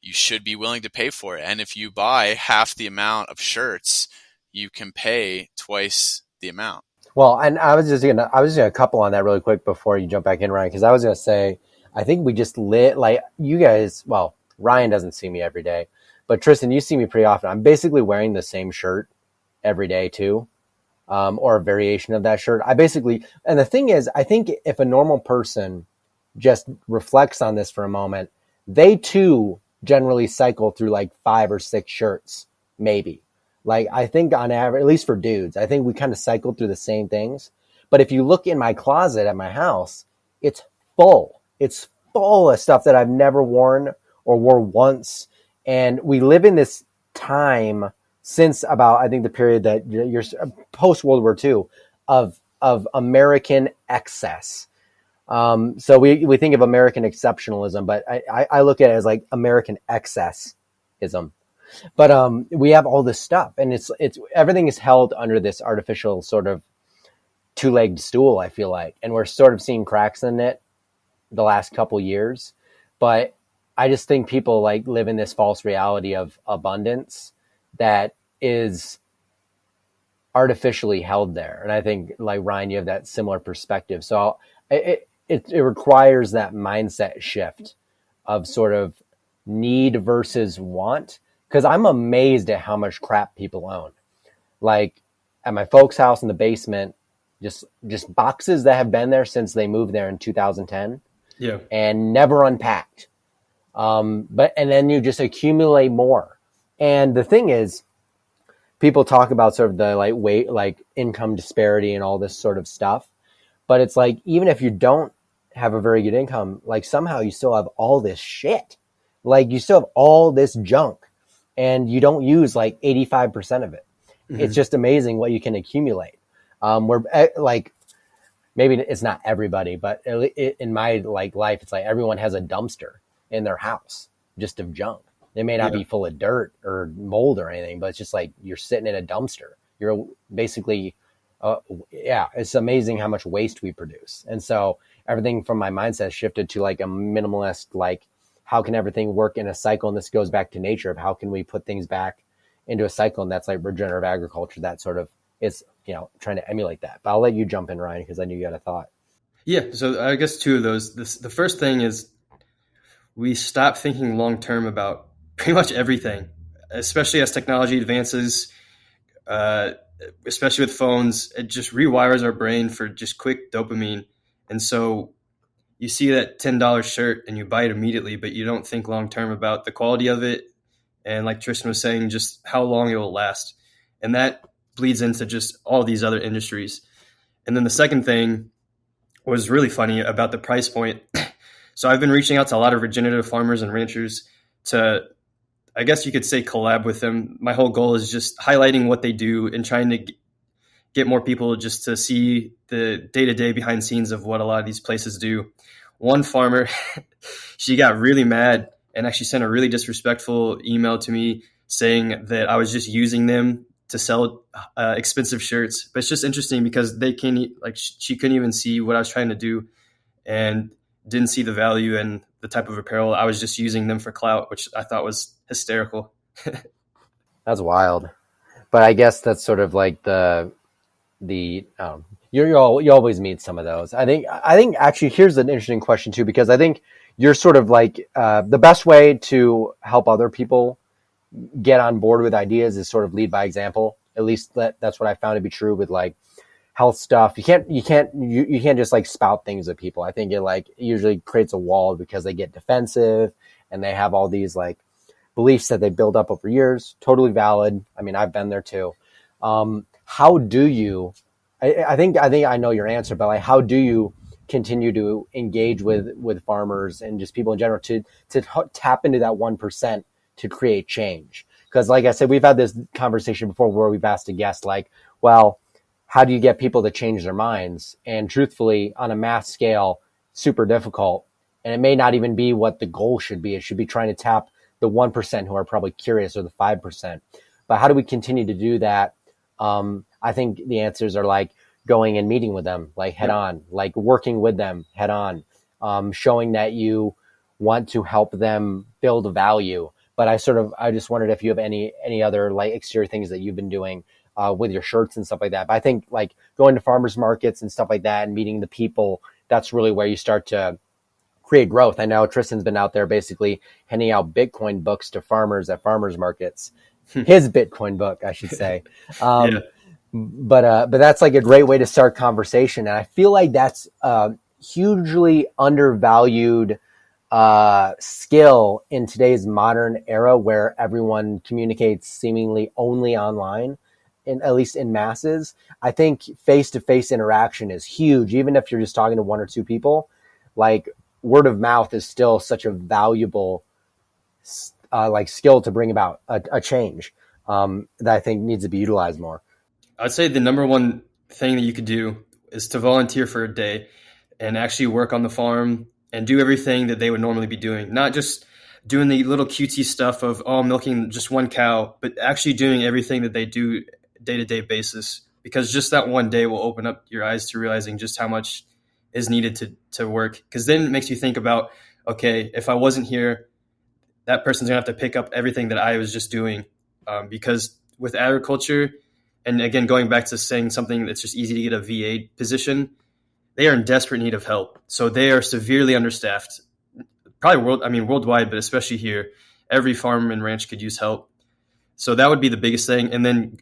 you should be willing to pay for it. And if you buy half the amount of shirts, you can pay twice the amount. Well, and I was just gonna couple on that really quick before you jump back in, Ryan, because I was gonna say, I think we just like you guys. Well, Ryan doesn't see me every day, but Tristan, you see me pretty often. I'm basically wearing the same shirt every day too, or a variation of that shirt. And the thing is, I think if a normal person just reflects on this for a moment, they too generally cycle through like 5 or 6 shirts, maybe. Like I think on average, at least for dudes, I think we kind of cycle through the same things. But if you look in my closet at my house, it's full. It's full of stuff that I've never worn or wore once. And we live in this time since about, I think the period that you're post World War II of American excess. So we think of American exceptionalism, but I look at it as like American excessism. But we have all this stuff, and it's everything is held under this artificial sort of two-legged stool, I feel like, and we're sort of seeing cracks in it the last couple years. But I just think people like live in this false reality of abundance that is artificially held there. And I think, like Ryan, you have that similar perspective. So it requires that mindset shift of sort of need versus want. Because I'm amazed at how much crap people own. Like at my folks' house in the basement, just boxes that have been there since they moved there in 2010. Yeah. And never unpacked. And then you just accumulate more. And the thing is, people talk about sort of the like income disparity and all this sort of stuff. But it's like, even if you don't have a very good income, like somehow you still have all this shit. Like you still have all this junk. And you don't use like 85% of it. Mm-hmm. It's just amazing what you can accumulate. We're like, maybe it's not everybody, but in my like life, it's like everyone has a dumpster in their house just of junk. They may not be full of dirt or mold or anything, but it's just like you're sitting in a dumpster. You're basically, it's amazing how much waste we produce. And so everything from my mindset shifted to like a minimalist, like, how can everything work in a cycle? And this goes back to nature of how can we put things back into a cycle? And that's like regenerative agriculture. That sort of is, trying to emulate that. But I'll let you jump in, Ryan, because I knew you had a thought. Yeah. So I guess 2 of those. The first thing is we stop thinking long-term about pretty much everything, especially as technology advances, especially with phones. It just rewires our brain for just quick dopamine. And so you see that $10 shirt and you buy it immediately, but you don't think long-term about the quality of it. And like Tristan was saying, just how long it will last. And that bleeds into just all these other industries. And then the second thing was really funny about the price point. So I've been reaching out to a lot of regenerative farmers and ranchers to, I guess you could say, collab with them. My whole goal is just highlighting what they do and trying to get more people just to see the day-to-day behind scenes of what a lot of these places do. One farmer, she got really mad and actually sent a really disrespectful email to me saying that I was just using them to sell expensive shirts. But it's just interesting because she couldn't even see what I was trying to do and didn't see the value in the type of apparel. I was just using them for clout, which I thought was hysterical. That's wild. But I guess that's sort of like you always meet some of those. I think actually here's an interesting question too, because I think you're sort of like the best way to help other people get on board with ideas is sort of lead by example. At least that's what I found to be true with like health stuff. You can't just like spout things at people. I think it like usually creates a wall because they get defensive and they have all these like beliefs that they build up over years. Totally valid. I mean, I've been there too. How do you, I think I know your answer, but like, how do you continue to engage with farmers and just people in general to tap into that 1% to create change? Because like I said, we've had this conversation before where we've asked a guest like, well, how do you get people to change their minds? And truthfully, on a math scale, super difficult. And it may not even be what the goal should be. It should be trying to tap the 1% who are probably curious, or the 5%. But how do we continue to do that? I think the answers are like going and meeting with them, like head on, like working with them head on, showing that you want to help them build value. But I just wondered if you have any other like exterior things that you've been doing with your shirts and stuff like that. But I think like going to farmers markets and stuff like that and meeting the people, that's really where you start to create growth. I know Tristan's been out there basically handing out Bitcoin books to farmers at farmers markets. His Bitcoin book, I should say. But that's like a great way to start conversation. And I feel like that's hugely undervalued skill in today's modern era, where everyone communicates seemingly only online, at least in masses. I think face-to-face interaction is huge. Even if you're just talking to one or two people, like word of mouth is still such a valuable like skill to bring about a change that I think needs to be utilized more. I'd say the number one thing that you could do is to volunteer for a day and actually work on the farm and do everything that they would normally be doing. Not just doing the little cutesy stuff of, milking just one cow, but actually doing everything that they do day-to-day basis, because just that one day will open up your eyes to realizing just how much is needed to work. Because then it makes you think about, okay, if I wasn't here, that person's going to have to pick up everything that I was just doing. Because with agriculture, and again, going back to saying something that's just easy to get a VA position, they are in desperate need of help. So they are severely understaffed, probably worldwide, but especially here. Every farm and ranch could use help. So that would be the biggest thing. And then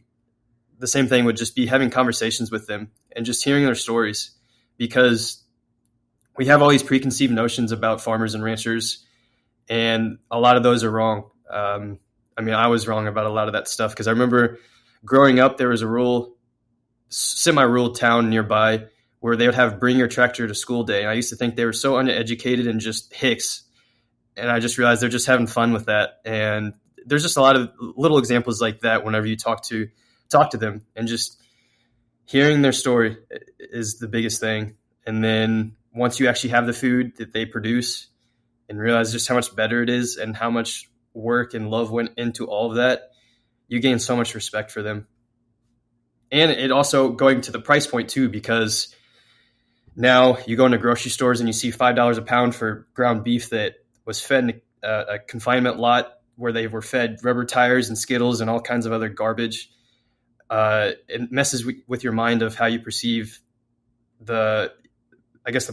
the same thing would just be having conversations with them and just hearing their stories, because we have all these preconceived notions about farmers and ranchers, and a lot of those are wrong. I was wrong about a lot of that stuff, because I remember growing up, there was a semi-rural town nearby where they would have bring your tractor to school day. And I used to think they were so uneducated and just hicks. And I just realized they're just having fun with that. And there's just a lot of little examples like that whenever you talk to them, and just hearing their story is the biggest thing. And then once you actually have the food that they produce and realize just how much better it is and how much work and love went into all of that, you gain so much respect for them. And it also going to the price point too, because now you go into grocery stores and you see $5 a pound for ground beef that was fed in a confinement lot where they were fed rubber tires and Skittles and all kinds of other garbage. It messes with your mind of how you perceive the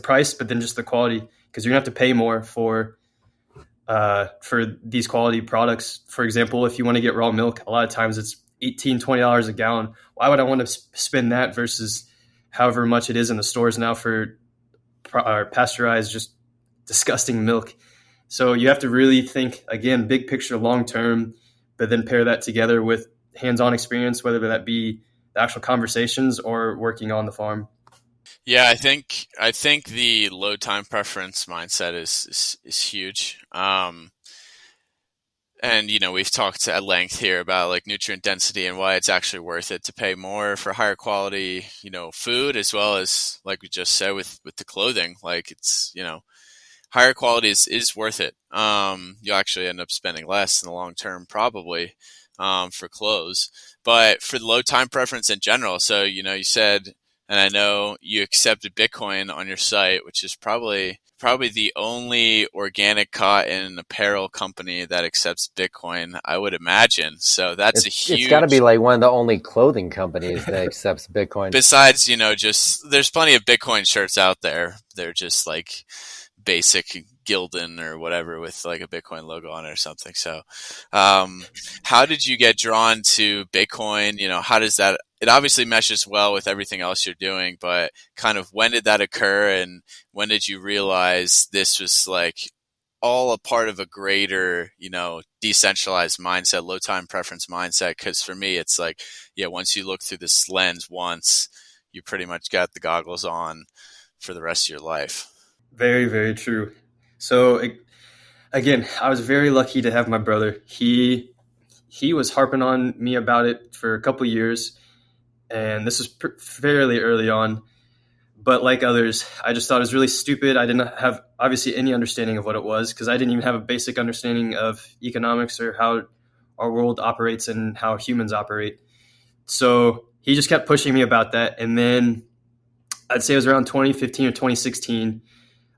price, but then just the quality, because you're gonna have to pay more for these quality products. For example, if you want to get raw milk, a lot of times it's $18-20 a gallon. Why would I want to spend that versus however much it is in the stores now for pasteurized, just disgusting milk? So you have to really think, again, big picture, long term, but then pair that together with hands-on experience, whether that be the actual conversations or working on the farm. Yeah, I think the low time preference mindset is huge. And we've talked at length here about like nutrient density and why it's actually worth it to pay more for higher quality, food, as well as, like we just said, with the clothing. Like it's, higher quality is worth it. You'll actually end up spending less in the long term, probably, for clothes. But for the low time preference in general, so you said, and I know you accepted Bitcoin on your site, which is probably the only organic cotton apparel company that accepts Bitcoin, I would imagine. So that's a huge... It's got to be like one of the only clothing companies that accepts Bitcoin. Besides, just there's plenty of Bitcoin shirts out there. They're just like basic Gildan or whatever with like a Bitcoin logo on it or something. So how did you get drawn to Bitcoin? How does that... It obviously meshes well with everything else you're doing, but kind of when did that occur, and when did you realize this was like all a part of a greater, decentralized mindset, low time preference mindset? Because for me, it's like, once you look through this lens once, you pretty much got the goggles on for the rest of your life. Very, very true. So again, I was very lucky to have my brother. He was harping on me about it for a couple of years. And this was fairly early on. But like others, I just thought it was really stupid. I didn't have obviously any understanding of what it was because I didn't even have a basic understanding of economics or how our world operates and how humans operate. So he just kept pushing me about that. And then I'd say it was around 2015 or 2016.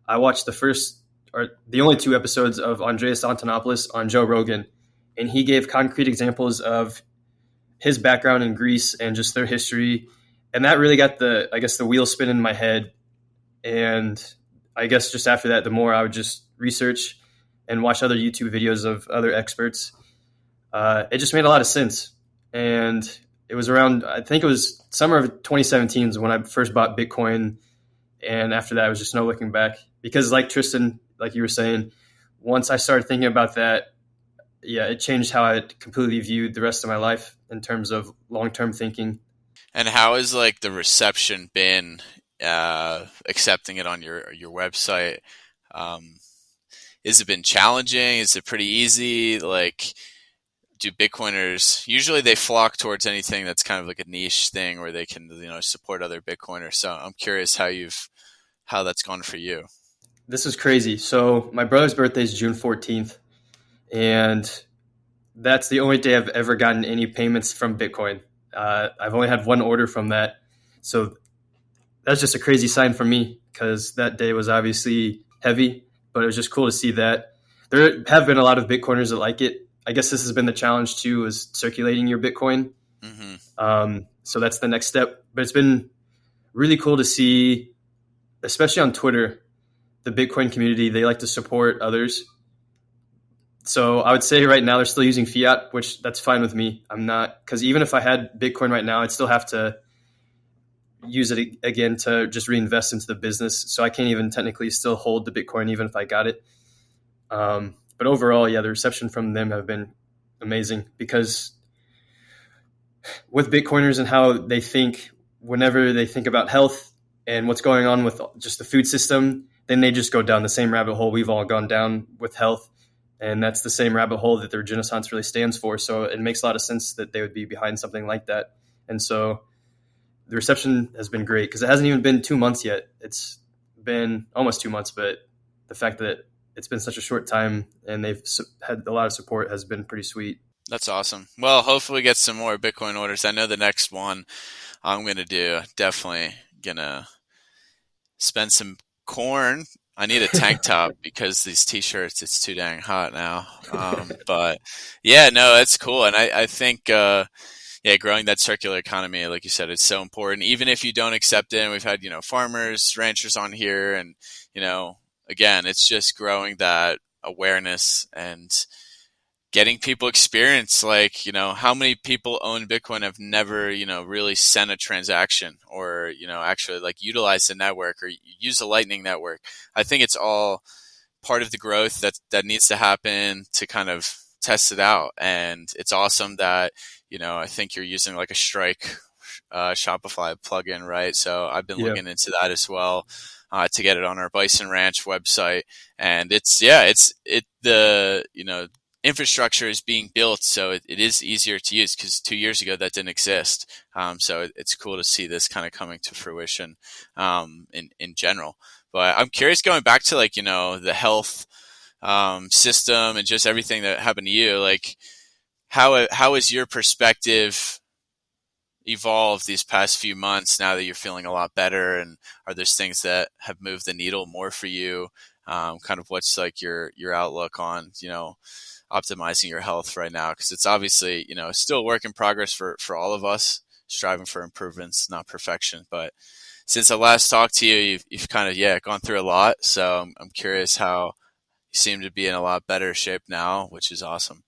I watched the only 2 episodes of Andreas Antonopoulos on Joe Rogan. And he gave concrete examples of his background in Greece and just their history. And that really got the wheel spinning in my head. And I guess just after that, the more I would just research and watch other YouTube videos of other experts, it just made a lot of sense. And it was around, I think it was summer of 2017 is when I first bought Bitcoin. And after that, it was just no looking back. Because like Tristan, like you were saying, once I started thinking about that, yeah, it changed how I completely viewed the rest of my life in terms of long-term thinking. And how has like the reception been accepting it on your website? Has it been challenging? Is it pretty easy? Like, do Bitcoiners usually they flock towards anything that's kind of like a niche thing where they can support other Bitcoiners? So I'm curious how that's gone for you. This is crazy. So my brother's birthday is June 14th, and that's the only day I've ever gotten any payments from Bitcoin. I've only had one order from that. So that's just a crazy sign for me because that day was obviously heavy, but it was just cool to see that. There have been a lot of Bitcoiners that like it. I guess this has been the challenge too, is circulating your Bitcoin. Mm-hmm. So that's the next step. But it's been really cool to see, especially on Twitter, the Bitcoin community, they like to support others. So I would say right now they're still using fiat, which that's fine with me. I'm not, because even if I had Bitcoin right now, I'd still have to use it again to just reinvest into the business. So I can't even technically still hold the Bitcoin even if I got it. But overall, yeah, the reception from them have been amazing because with Bitcoiners and how they think, whenever they think about health and what's going on with just the food system, then they just go down the same rabbit hole we've all gone down with health. And that's the same rabbit hole that the Regenaissance really stands for. So it makes a lot of sense that they would be behind something like that. And so the reception has been great because it hasn't even been 2 months yet. It's been almost 2 months, but the fact that it's been such a short time and they've had a lot of support has been pretty sweet. That's awesome. Well, hopefully we get some more Bitcoin orders. I know the next one I'm going to do, definitely going to spend some corn. I need a tank top because these t-shirts, it's too dang hot now. But yeah, no, it's cool. And I think, growing that circular economy, like you said, it's so important. Even if you don't accept it, and we've had, farmers, ranchers on here, and, again, it's just growing that awareness and getting people experience. Like, how many people own Bitcoin have never, really sent a transaction or, actually like utilize the network or use a Lightning network. I think it's all part of the growth that needs to happen to kind of test it out. And it's awesome that, I think you're using like a Strike Shopify plugin, right? So I've been looking into that as well. To get it on our Bison Ranch website. And the infrastructure is being built, so it is easier to use because 2 years ago that didn't exist. So it's cool to see this kind of coming to fruition in general. But I'm curious, going back to like, the health system and just everything that happened to you, like how has your perspective evolved these past few months now that you're feeling a lot better? And are there things that have moved the needle more for you? Kind of what's like your outlook on, optimizing your health right now? Because it's obviously, still a work in progress for all of us, striving for improvements, not perfection. But since I last talked to you, you've kind of, gone through a lot. So I'm curious how you seem to be in a lot better shape now, which is awesome.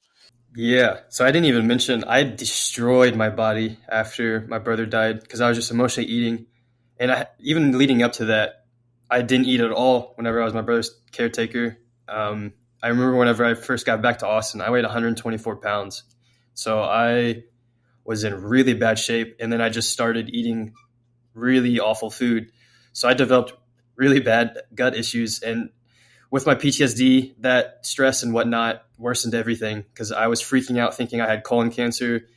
Yeah. So I didn't even mention I destroyed my body after my brother died because I was just emotionally eating. And even leading up to that, I didn't eat at all whenever I was my brother's caretaker. I remember whenever I first got back to Austin, I weighed 124 pounds. So I was in really bad shape. And then I just started eating really awful food. So I developed really bad gut issues. And with my PTSD, that stress and whatnot worsened everything because I was freaking out thinking I had colon cancer.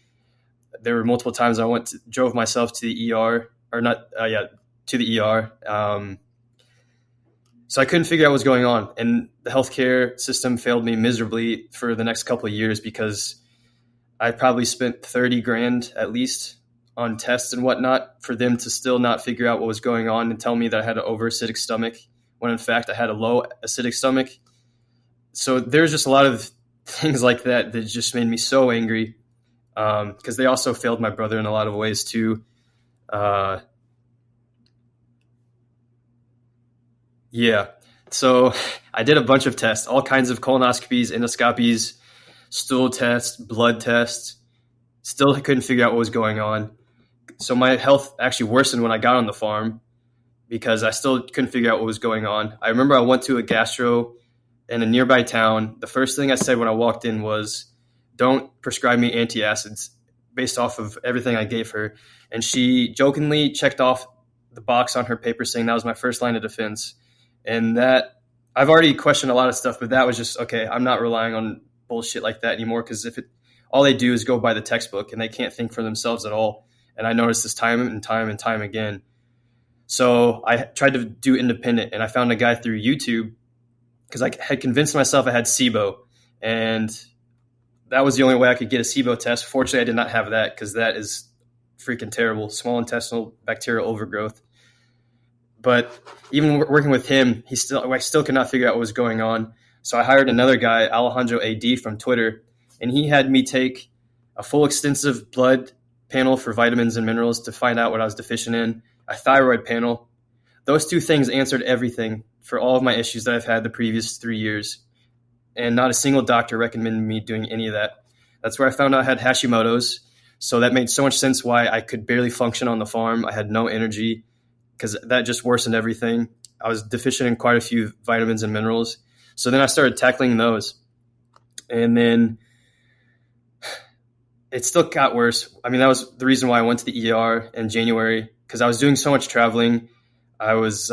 There were multiple times I drove myself to the ER, or not, to the ER. So I couldn't figure out what was going on. And the healthcare system failed me miserably for the next couple of years because I probably spent 30 grand at least on tests and whatnot for them to still not figure out what was going on and tell me that I had an over-acidic stomach when in fact I had a low acidic stomach. So there's just a lot of things like that that just made me so angry, because they also failed my brother in a lot of ways too. So I did a bunch of tests, all kinds of colonoscopies, endoscopies, stool tests, blood tests. Still couldn't figure out what was going on. So my health actually worsened when I got on the farm because I still couldn't figure out what was going on. I remember I went to a gastro in a nearby town. The first thing I said when I walked in was, "Don't prescribe me antacids," based off of everything I gave her. And she jokingly checked off the box on her paper saying that was my first line of defense. And that, I've already questioned a lot of stuff, but that was just, okay, I'm not relying on bullshit like that anymore, because all they do is go by the textbook and they can't think for themselves at all. And I noticed this time and time and time again. So I tried to do independent, and I found a guy through YouTube because I had convinced myself I had SIBO, and that was the only way I could get a SIBO test. Fortunately, I did not have that because that is freaking terrible, small intestinal bacterial overgrowth. But even working with him, I still could not figure out what was going on. So I hired another guy, Alejandro AD from Twitter, and he had me take a full extensive blood panel for vitamins and minerals to find out what I was deficient in, a thyroid panel. Those two things answered everything for all of my issues that I've had the previous 3 years. And not a single doctor recommended me doing any of that. That's where I found out I had Hashimoto's. So that made so much sense why I could barely function on the farm. I had no energy because that just worsened everything. I was deficient in quite a few vitamins and minerals. So then I started tackling those. And then it still got worse. I mean, that was the reason why I went to the ER in January, because I was doing so much traveling. I was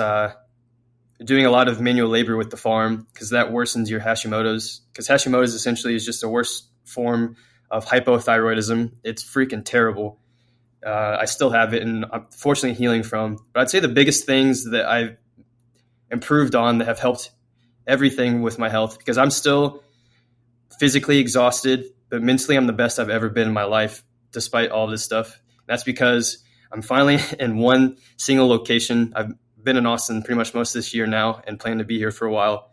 doing a lot of manual labor with the farm because that worsens your Hashimoto's. Because Hashimoto's essentially is just a worse form of hypothyroidism. It's freaking terrible. I still have it, and I'm fortunately healing from. But I'd say the biggest things that I've improved on that have helped everything with my health, because I'm still physically exhausted, but mentally I'm the best I've ever been in my life, despite all this stuff. That's because I'm finally in one single location. I've been in Austin pretty much most of this year now and plan to be here for a while.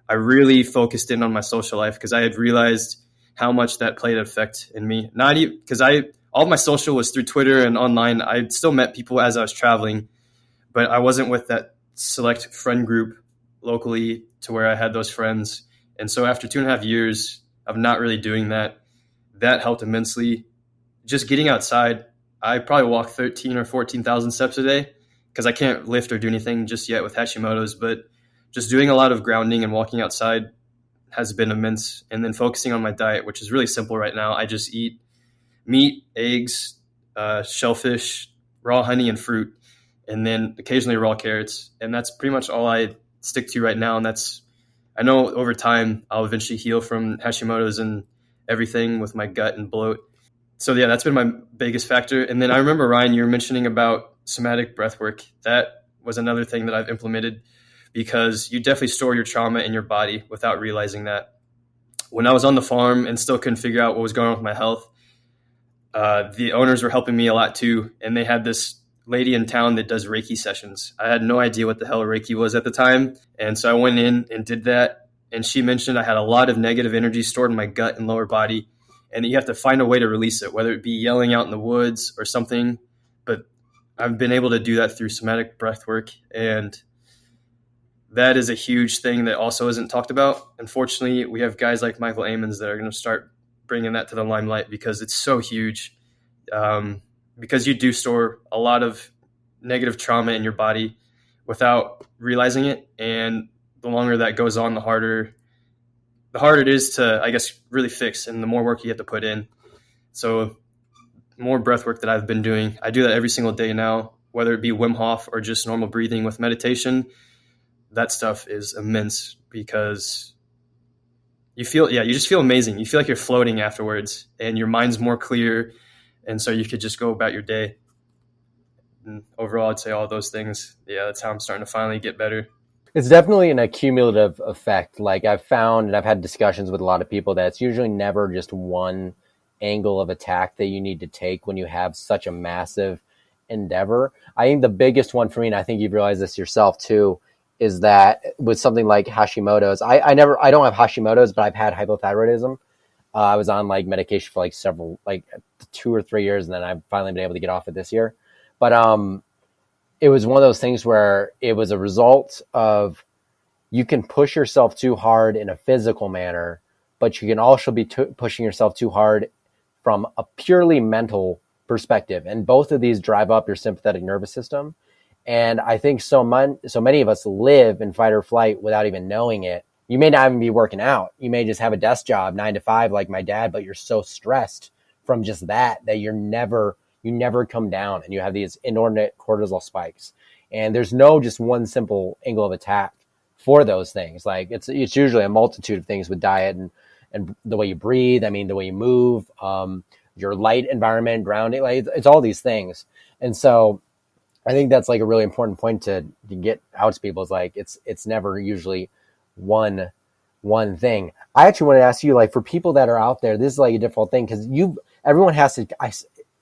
I really focused in on my social life because I had realized how much that played an effect in me. Not even because all of my social was through Twitter and online. I still met people as I was traveling, but I wasn't with that select friend group locally to where I had those friends. And so after 2.5 years of not really doing that, that helped immensely. Just getting outside, I probably walk 13 or 14,000 steps a day because I can't lift or do anything just yet with Hashimoto's, but just doing a lot of grounding and walking outside has been immense. And then focusing on my diet, which is really simple right now. I just eat meat, eggs, shellfish, raw honey, and fruit, and then occasionally raw carrots. And that's pretty much all I stick to right now. And I know over time I'll eventually heal from Hashimoto's and everything with my gut and bloat. So yeah, that's been my biggest factor. And then I remember, Ryan, you were mentioning about somatic breath work. That was another thing that I've implemented because you definitely store your trauma in your body without realizing that. When I was on the farm and still couldn't figure out what was going on with my health, the owners were helping me a lot too. And they had this lady in town that does Reiki sessions. I had no idea what the hell Reiki was at the time. And so I went in and did that. And she mentioned I had a lot of negative energy stored in my gut and lower body, and that you have to find a way to release it, whether it be yelling out in the woods or something. But I've been able to do that through somatic breath work. And that is a huge thing that also isn't talked about. Unfortunately, we have guys like Michael Amons that are going to start bringing that to the limelight because it's so huge. Because you do store a lot of negative trauma in your body without realizing it. And the longer that goes on, the harder it is to, I guess, really fix, and the more work you have to put in. So more breath work that I've been doing. I do that every single day now, whether it be Wim Hof or just normal breathing with meditation. That stuff is immense because you just feel amazing. You feel like you're floating afterwards and your mind's more clear. And so you could just go about your day. And overall, I'd say all those things. Yeah, that's how I'm starting to finally get better. It's definitely an accumulative effect. Like I've found, and I've had discussions with a lot of people, that it's usually never just one angle of attack that you need to take when you have such a massive endeavor. I think the biggest one for me, and I think you've realized this yourself too, is that with something like Hashimoto's, I don't have Hashimoto's, but I've had hypothyroidism. I was on like medication for like 2 or 3 years, and then I've finally been able to get off it this year. But it was one of those things where it was a result of, you can push yourself too hard in a physical manner, but you can also be pushing yourself too hard from a purely mental perspective. And both of these drive up your sympathetic nervous system. And I think so many of us live in fight or flight without even knowing it. You may not even be working out. You may just have a desk job 9 to 5 like my dad, but you're so stressed from just that you never come down, and you have these inordinate cortisol spikes. And there's no just one simple angle of attack for those things. Like it's usually a multitude of things with diet and the way you breathe. I mean, the way you move, your light environment, grounding, like it's all these things. And so I think that's like a really important point to get out to people, is like, it's never usually one thing. I actually want to ask you, like, for people that are out there, this is like a difficult thing, because everyone has to,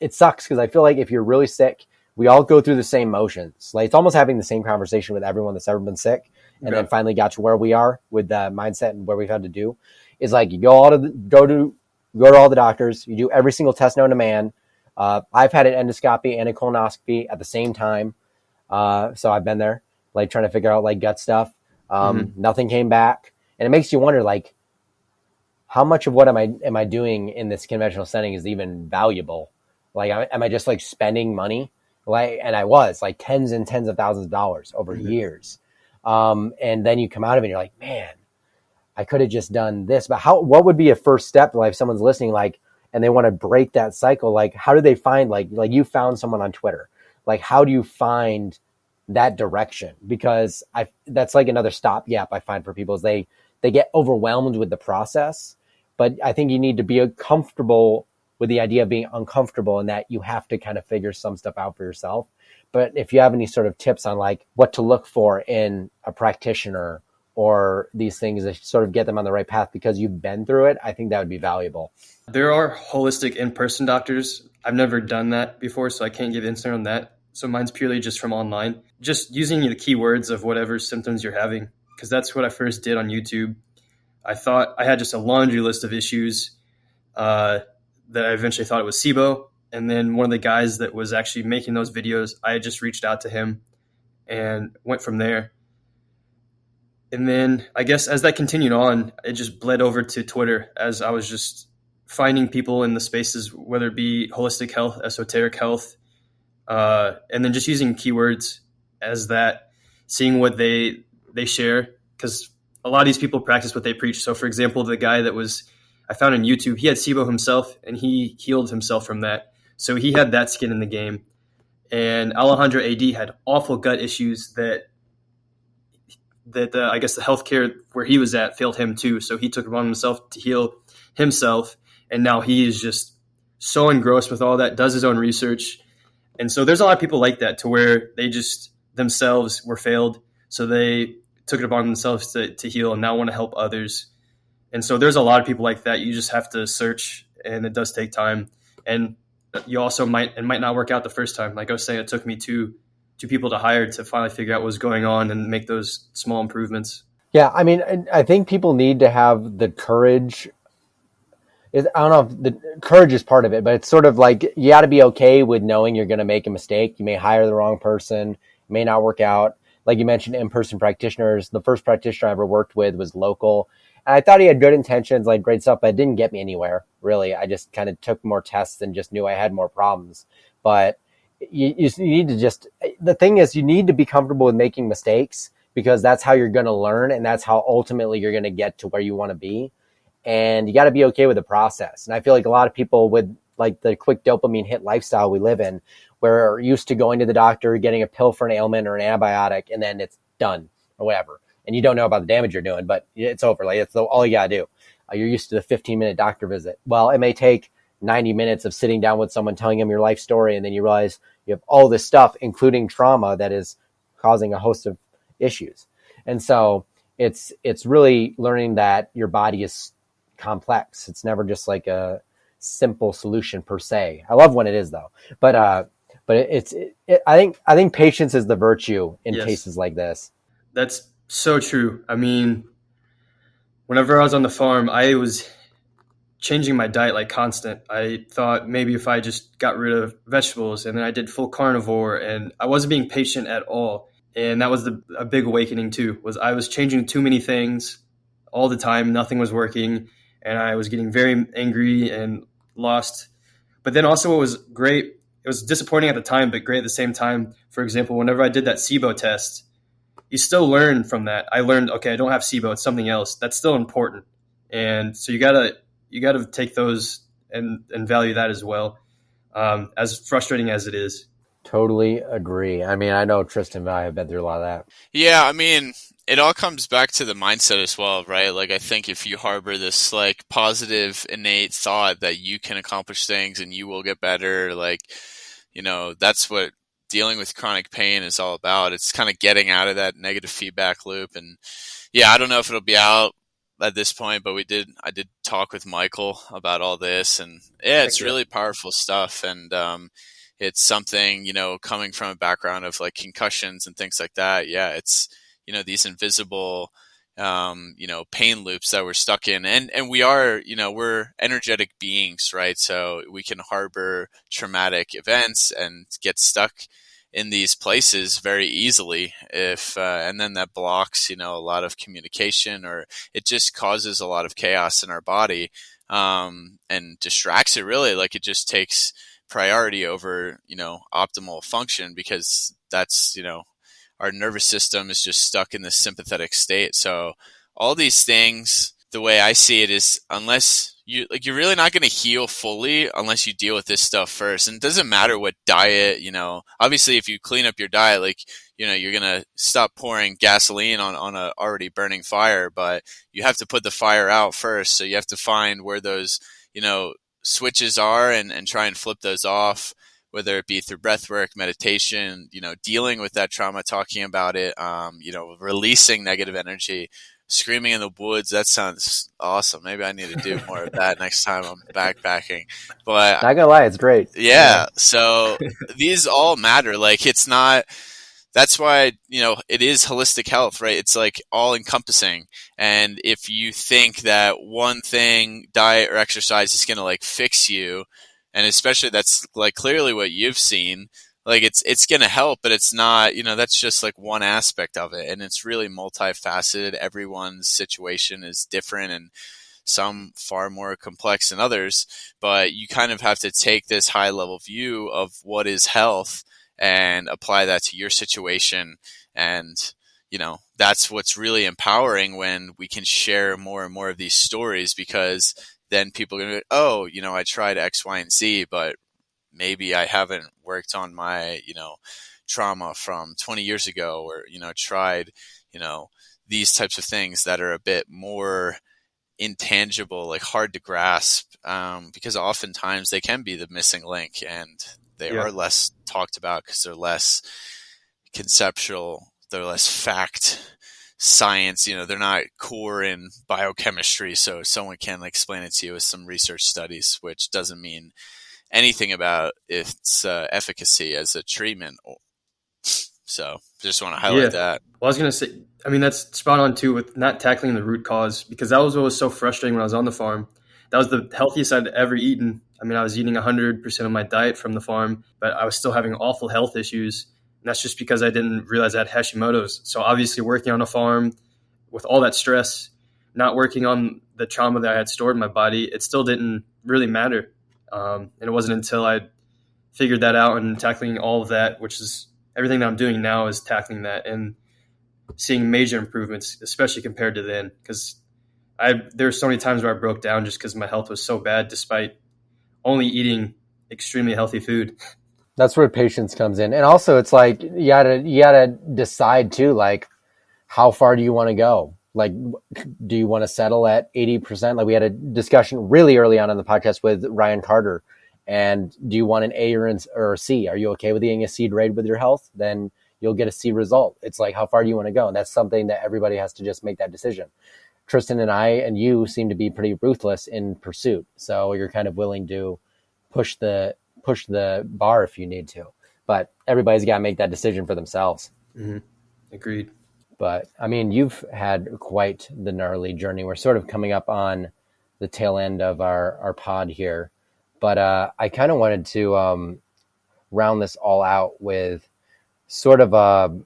it sucks, because I feel like if you're really sick, we all go through the same motions. Like it's almost having the same conversation with everyone that's ever been sick, and then finally got to where we are with the mindset and where we've had to do. Is like, you go to all the doctors, you do every single test known to man. I've had an endoscopy and a colonoscopy at the same time, so I've been there, like trying to figure out like gut stuff. Nothing came back, and it makes you wonder, like, how much of what am I doing in this conventional setting is even valuable? Like, am I just like spending money? Like, and I was like tens and tens of thousands of dollars over years. And then you come out of it and you're like, man, I could have just done this. But what would be a first step? Like if someone's listening, like, and they want to break that cycle, like how do they find, like you found someone on Twitter, like how do you find that direction? Because that's like another stopgap I find for people, is they get overwhelmed with the process. But I think you need to be comfortable with the idea of being uncomfortable, and that you have to kind of figure some stuff out for yourself. But if you have any sort of tips on like what to look for in a practitioner or these things that sort of get them on the right path because you've been through it, I think that would be valuable. There are holistic in-person doctors. I've never done that before, so I can't give insight on that. So mine's purely just from online, just using the keywords of whatever symptoms you're having, because that's what I first did on YouTube. I thought I had just a laundry list of issues that I eventually thought it was SIBO. And then one of the guys that was actually making those videos, I had just reached out to him and went from there. And then I guess as that continued on, it just bled over to Twitter, as I was just finding people in the spaces, whether it be holistic health, esoteric health, and then just using keywords as that, seeing what they share, because a lot of these people practice what they preach. So for example, the guy that I found on YouTube, he had SIBO himself, and he healed himself from that. So he had that skin in the game. And Alejandro AD had awful gut issues that I guess the healthcare where he was at failed him too. So he took it upon himself to heal himself. And now he is just so engrossed with all that, does his own research. And so there's a lot of people like that, to where they just themselves were failed. So they took it upon themselves to heal, and now want to help others. And so there's a lot of people like that. You just have to search, and it does take time. And you also might not work out the first time. Like I was saying, it took me two people to hire to finally figure out what was going on and make those small improvements. Yeah, I mean, I think people need to have the courage. I don't know if the courage is part of it, but it's sort of like you got to be okay with knowing you're going to make a mistake. You may hire the wrong person, it may not work out. Like you mentioned, in-person practitioners. The first practitioner I ever worked with was local. And I thought he had good intentions, like great stuff, but it didn't get me anywhere, really. I just kind of took more tests and just knew I had more problems. But you need to just, the thing is, you need to be comfortable with making mistakes, because that's how you're going to learn, and that's how ultimately you're going to get to where you want to be. And you got to be okay with the process. And I feel like a lot of people with like the quick dopamine hit lifestyle we live in, where we're used to going to the doctor, getting a pill for an ailment or an antibiotic, and then it's done or whatever. And you don't know about the damage you're doing, but it's over. Like it's all you got to do. You're used to the 15-minute doctor visit. Well, it may take 90 minutes of sitting down with someone, telling them your life story, and then you realize you have all this stuff, including trauma, that is causing a host of issues. And so it's really learning that your body is complex. It's never just like a simple solution per se. I love when it is though, but I think patience is the virtue in cases like this. That's so true. I mean, whenever I was on the farm, I was changing my diet like constant. I thought maybe if I just got rid of vegetables, and then I did full carnivore, and I wasn't being patient at all. And that was a big awakening too, was I was changing too many things all the time. Nothing was working, and I was getting very angry and lost. But then also what was great, it was disappointing at the time, but great at the same time. For example, whenever I did that SIBO test, you still learn from that. I learned, okay, I don't have SIBO, it's something else. That's still important. And so you gotta take those and value that as well, as frustrating as it is. Totally agree. I mean, I know Tristan and I have been through a lot of that. Yeah, I mean, it all comes back to the mindset as well, right? Like, I think if you harbor this like positive, innate thought that you can accomplish things and you will get better, like, you know, that's what dealing with chronic pain is all about. It's kind of getting out of that negative feedback loop. And yeah, I don't know if it'll be out at this point, but I did talk with Michael about all this, and yeah, it's really powerful stuff. And, it's something, you know, coming from a background of like concussions and things like that. Yeah, it's, you know, these invisible, you know, pain loops that we're stuck in. And we are, you know, we're energetic beings, right? So we can harbor traumatic events and get stuck in these places very easily if, and then that blocks, you know, a lot of communication, or it just causes a lot of chaos in our body, and distracts it really. Like, it just takes priority over, you know, optimal function, because that's, you know, our nervous system is just stuck in this sympathetic state. So all these things, the way I see it is, unless you like, you're really not going to heal fully unless you deal with this stuff first. And it doesn't matter what diet, you know, obviously if you clean up your diet, like, you know, you're going to stop pouring gasoline on a already burning fire, but you have to put the fire out first. So you have to find where those, you know, switches are, and try and flip those off, whether it be through breath work, meditation, you know, dealing with that trauma, talking about it, you know, releasing negative energy, screaming in the woods. That sounds awesome. Maybe I need to do more of that next time I'm backpacking. But not gonna lie, it's great. Yeah. So these all matter. Like, it's not, that's why, you know, it is holistic health, right? It's like all encompassing. And if you think that one thing, diet or exercise, is going to like fix you, and especially that's like clearly what you've seen, like it's going to help, but it's not, you know, that's just like one aspect of it. And it's really multifaceted. Everyone's situation is different, and some far more complex than others, but you kind of have to take this high level view of what is health and apply that to your situation. And, you know, that's what's really empowering, when we can share more and more of these stories, because then people are going to be, oh, you know, I tried X, Y, and Z, but maybe I haven't worked on my, you know, trauma from 20 years ago, or, you know, tried, you know, these types of things that are a bit more intangible, like hard to grasp, because oftentimes they can be the missing link, and they are less talked about because they're less conceptual, they're less fact science, you know, they're not core in biochemistry, so someone can explain it to you with some research studies, which doesn't mean anything about its efficacy as a treatment. So just want to highlight that. Well, I was going to say, I mean, that's spot on too, with not tackling the root cause, because that was what was so frustrating when I was on the farm. That was the healthiest I'd ever eaten. I mean, I was eating 100% of my diet from the farm, but I was still having awful health issues. And that's just because I didn't realize I had Hashimoto's. So obviously working on a farm with all that stress, not working on the trauma that I had stored in my body, it still didn't really matter. And it wasn't until I figured that out and tackling all of that, which is everything that I'm doing now, is tackling that and seeing major improvements, especially compared to then. Because there were so many times where I broke down just because my health was so bad, despite only eating extremely healthy food. That's where patience comes in. And also it's like, you gotta decide too, like, how far do you want to go? Like, do you want to settle at 80%? Like we had a discussion really early on in the podcast with Ryan Carter. And do you want an A or a C? Are you okay with getting a C grade with your health? Then you'll get a C result. It's like, how far do you want to go? And that's something that everybody has to just make that decision. Tristan and I and you seem to be pretty ruthless in pursuit. So you're kind of willing to push the bar if you need to. But everybody's got to make that decision for themselves. Mm-hmm. Agreed. But I mean, you've had quite the gnarly journey. We're sort of coming up on the tail end of our pod here. But I kind of wanted to round this all out with sort of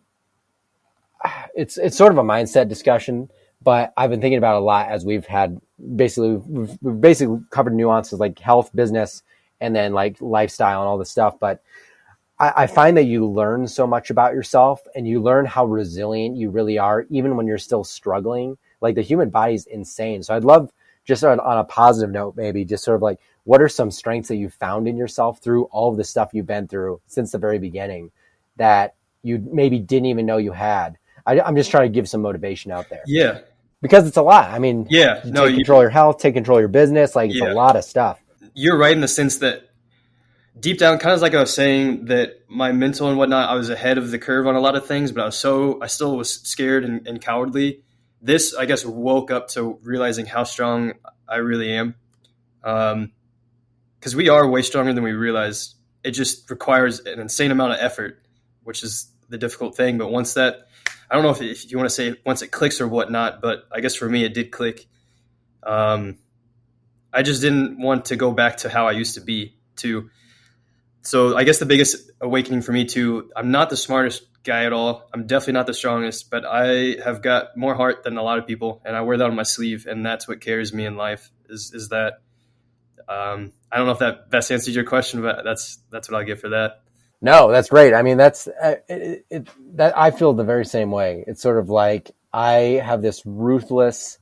it's sort of a mindset discussion, but I've been thinking about it a lot as we've basically covered nuances like health, business, and then like lifestyle and all this stuff. But I find that you learn so much about yourself and you learn how resilient you really are, even when you're still struggling. Like the human body is insane. So I'd love just on a positive note, maybe just sort of like, what are some strengths that you found in yourself through all of the stuff you've been through since the very beginning that you maybe didn't even know you had? I'm just trying to give some motivation out there. Yeah. Because it's a lot. I mean, take control of your health, take control of your business. Like it's a lot of stuff. You're right in the sense that deep down, kind of like I was saying, that my mental and whatnot, I was ahead of the curve on a lot of things, but I still was scared and cowardly. This, I guess, woke up to realizing how strong I really am. Because we are way stronger than we realize. It just requires an insane amount of effort, which is the difficult thing. But once that, I don't know if you want to say once it clicks or whatnot, but I guess for me, it did click. I just didn't want to go back to how I used to be So I guess the biggest awakening for me too, I'm not the smartest guy at all. I'm definitely not the strongest, but I have got more heart than a lot of people, and I wear that on my sleeve, and that's what carries me in life is that. I don't know if that best answers your question, but that's what I'll get for that. No, that's great. I mean, that's that I feel the very same way. It's sort of like I have this ruthless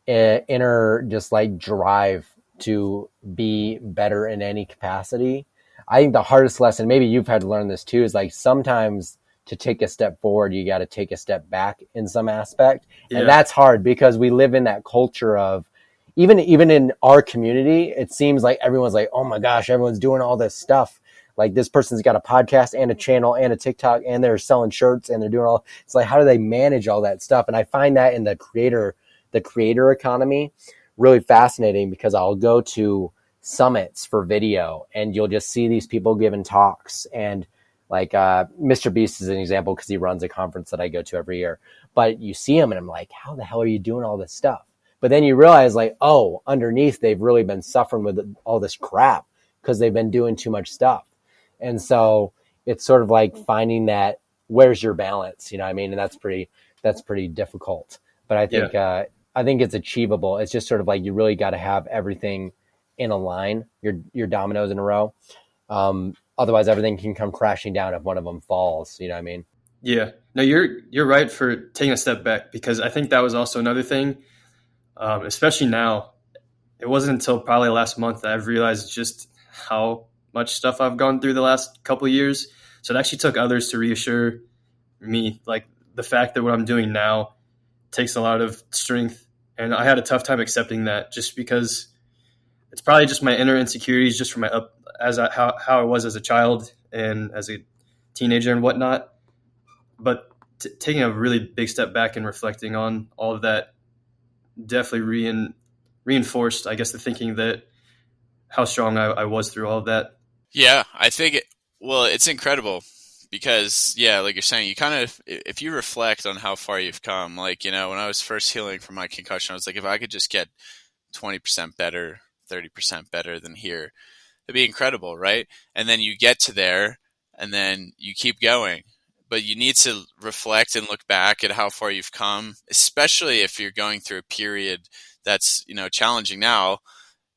inner just like drive to be better in any capacity. I think the hardest lesson, maybe you've had to learn this too, is like sometimes to take a step forward, you got to take a step back in some aspect. Yeah. And that's hard because we live in that culture of even in our community, it seems like everyone's like, oh my gosh, everyone's doing all this stuff. Like this person's got a podcast and a channel and a TikTok and they're selling shirts and they're doing all, it's like, how do they manage all that stuff? And I find that in the creator economy really fascinating because I'll go to summits for video and you'll just see these people giving talks and like Mr. Beast is an example because he runs a conference that I go to every year, but you see him and I'm like, how the hell are you doing all this stuff? But then you realize like, oh, underneath they've really been suffering with all this crap because they've been doing too much stuff. And so it's sort of like finding that where's your balance, you know what I mean? And that's pretty difficult, but I think it's achievable. It's just sort of like, you really got to have everything in a line, your dominoes in a row. Otherwise everything can come crashing down if one of them falls, you know what I mean? Yeah, no, you're right for taking a step back because I think that was also another thing, especially now. It wasn't until probably last month that I've realized just how much stuff I've gone through the last couple of years. So it actually took others to reassure me, like the fact that what I'm doing now takes a lot of strength. And I had a tough time accepting that just because it's probably just my inner insecurities just from how I was as a child and as a teenager and whatnot. But taking a really big step back and reflecting on all of that definitely reinforced, I guess, the thinking that how strong I was through all of that. Yeah, I think it's incredible because, yeah, like you're saying, you kind of, if you reflect on how far you've come, like, you know, when I was first healing from my concussion, I was like, if I could just get 20% better, 30% better than here, it'd be incredible, right? And then you get to there and then you keep going. But you need to reflect and look back at how far you've come, especially if you're going through a period that's, you know, challenging now,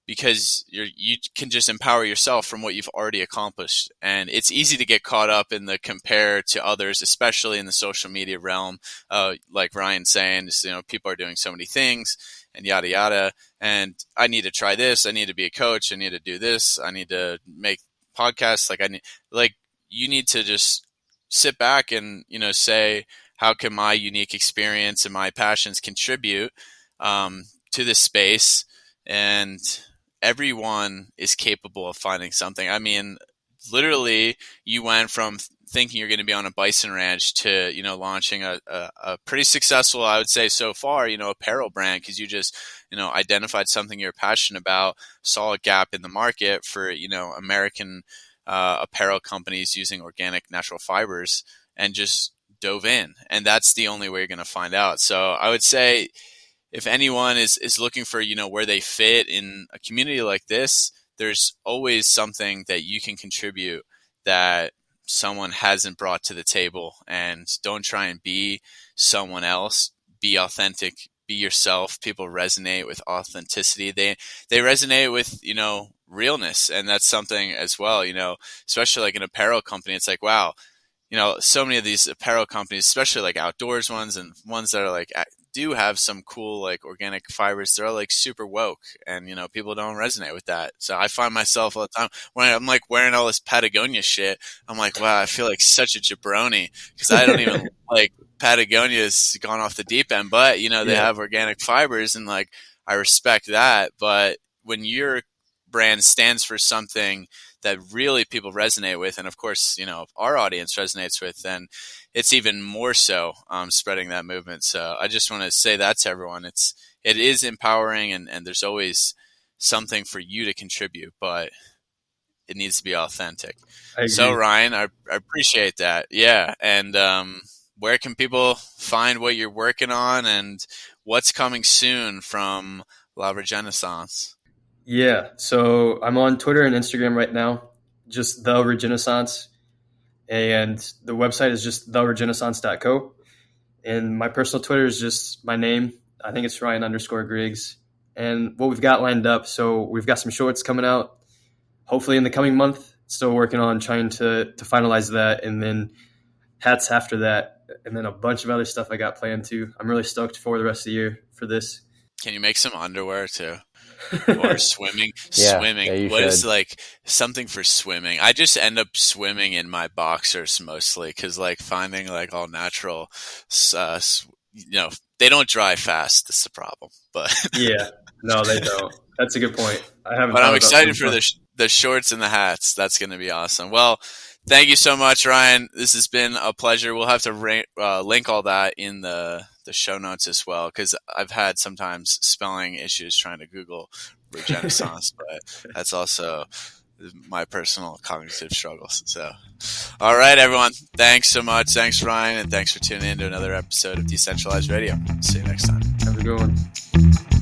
because you can just empower yourself from what you've already accomplished. And it's easy to get caught up in the compare to others, especially in the social media realm. Like Ryan's saying, you know, people are doing so many things and yada, yada. And I need to try this. I need to be a coach. I need to do this. I need to make podcasts. You need to just sit back and, you know, say, how can my unique experience and my passions contribute to this space? And everyone is capable of finding something. I mean, literally, you went from thinking you're going to be on a bison ranch to, you know, launching a pretty successful, I would say so far, you know, apparel brand, because you just, you know, identified something you're passionate about, saw a gap in the market for, you know, American apparel companies using organic natural fibers, and just dove in. And that's the only way you're going to find out. So I would say, if anyone is looking for, you know, where they fit in a community like this, there's always something that you can contribute that someone hasn't brought to the table. And don't try and be someone else. Be authentic. Be yourself. People resonate with authenticity. They resonate with, you know, realness. And that's something as well, you know, especially like an apparel company. It's like, wow, you know, so many of these apparel companies, especially like outdoors ones and ones that are like do have some cool like organic fibers, they're all like super woke, and you know, people don't resonate with that. So I find myself all the time when I'm like wearing all this Patagonia shit, I'm like, wow, I feel like such a jabroni, because I don't even like Patagonia's gone off the deep end, but you know, they have organic fibers, and like I respect that. But when your brand stands for something that really people resonate with, and of course, you know, our audience resonates with, then it's even more so spreading that movement. So I just want to say that to everyone. It is empowering, and there's always something for you to contribute, but it needs to be authentic. So Ryan, I appreciate that. Yeah. And where can people find what you're working on, and what's coming soon from Regenaissance? Yeah, so I'm on Twitter and Instagram right now, just the Regenaissance, and the website is just theregenaissance.co. And my personal Twitter is just my name. I think it's Ryan_Griggs. And what we've got lined up, so we've got some shorts coming out, hopefully in the coming month. Still working on trying to finalize that, and then hats after that, and then a bunch of other stuff I got planned too. I'm really stoked for the rest of the year for this. Can you make some underwear too? Or swimming? Swimming. What is like something for swimming? I just end up swimming in my boxers mostly, because like finding like all natural, you know, they don't dry fast. That's the problem. But yeah, no, they don't. That's a good point. But I'm excited for the shorts and the hats. That's going to be awesome. Well, thank you so much, Ryan. This has been a pleasure. We'll have to link all that in the show notes as well, because I've had sometimes spelling issues trying to Google Regenaissance, but that's also my personal cognitive struggles. So, all right, everyone. Thanks so much. Thanks, Ryan, and thanks for tuning in to another episode of Decentralized Radio. See you next time. Have a good one.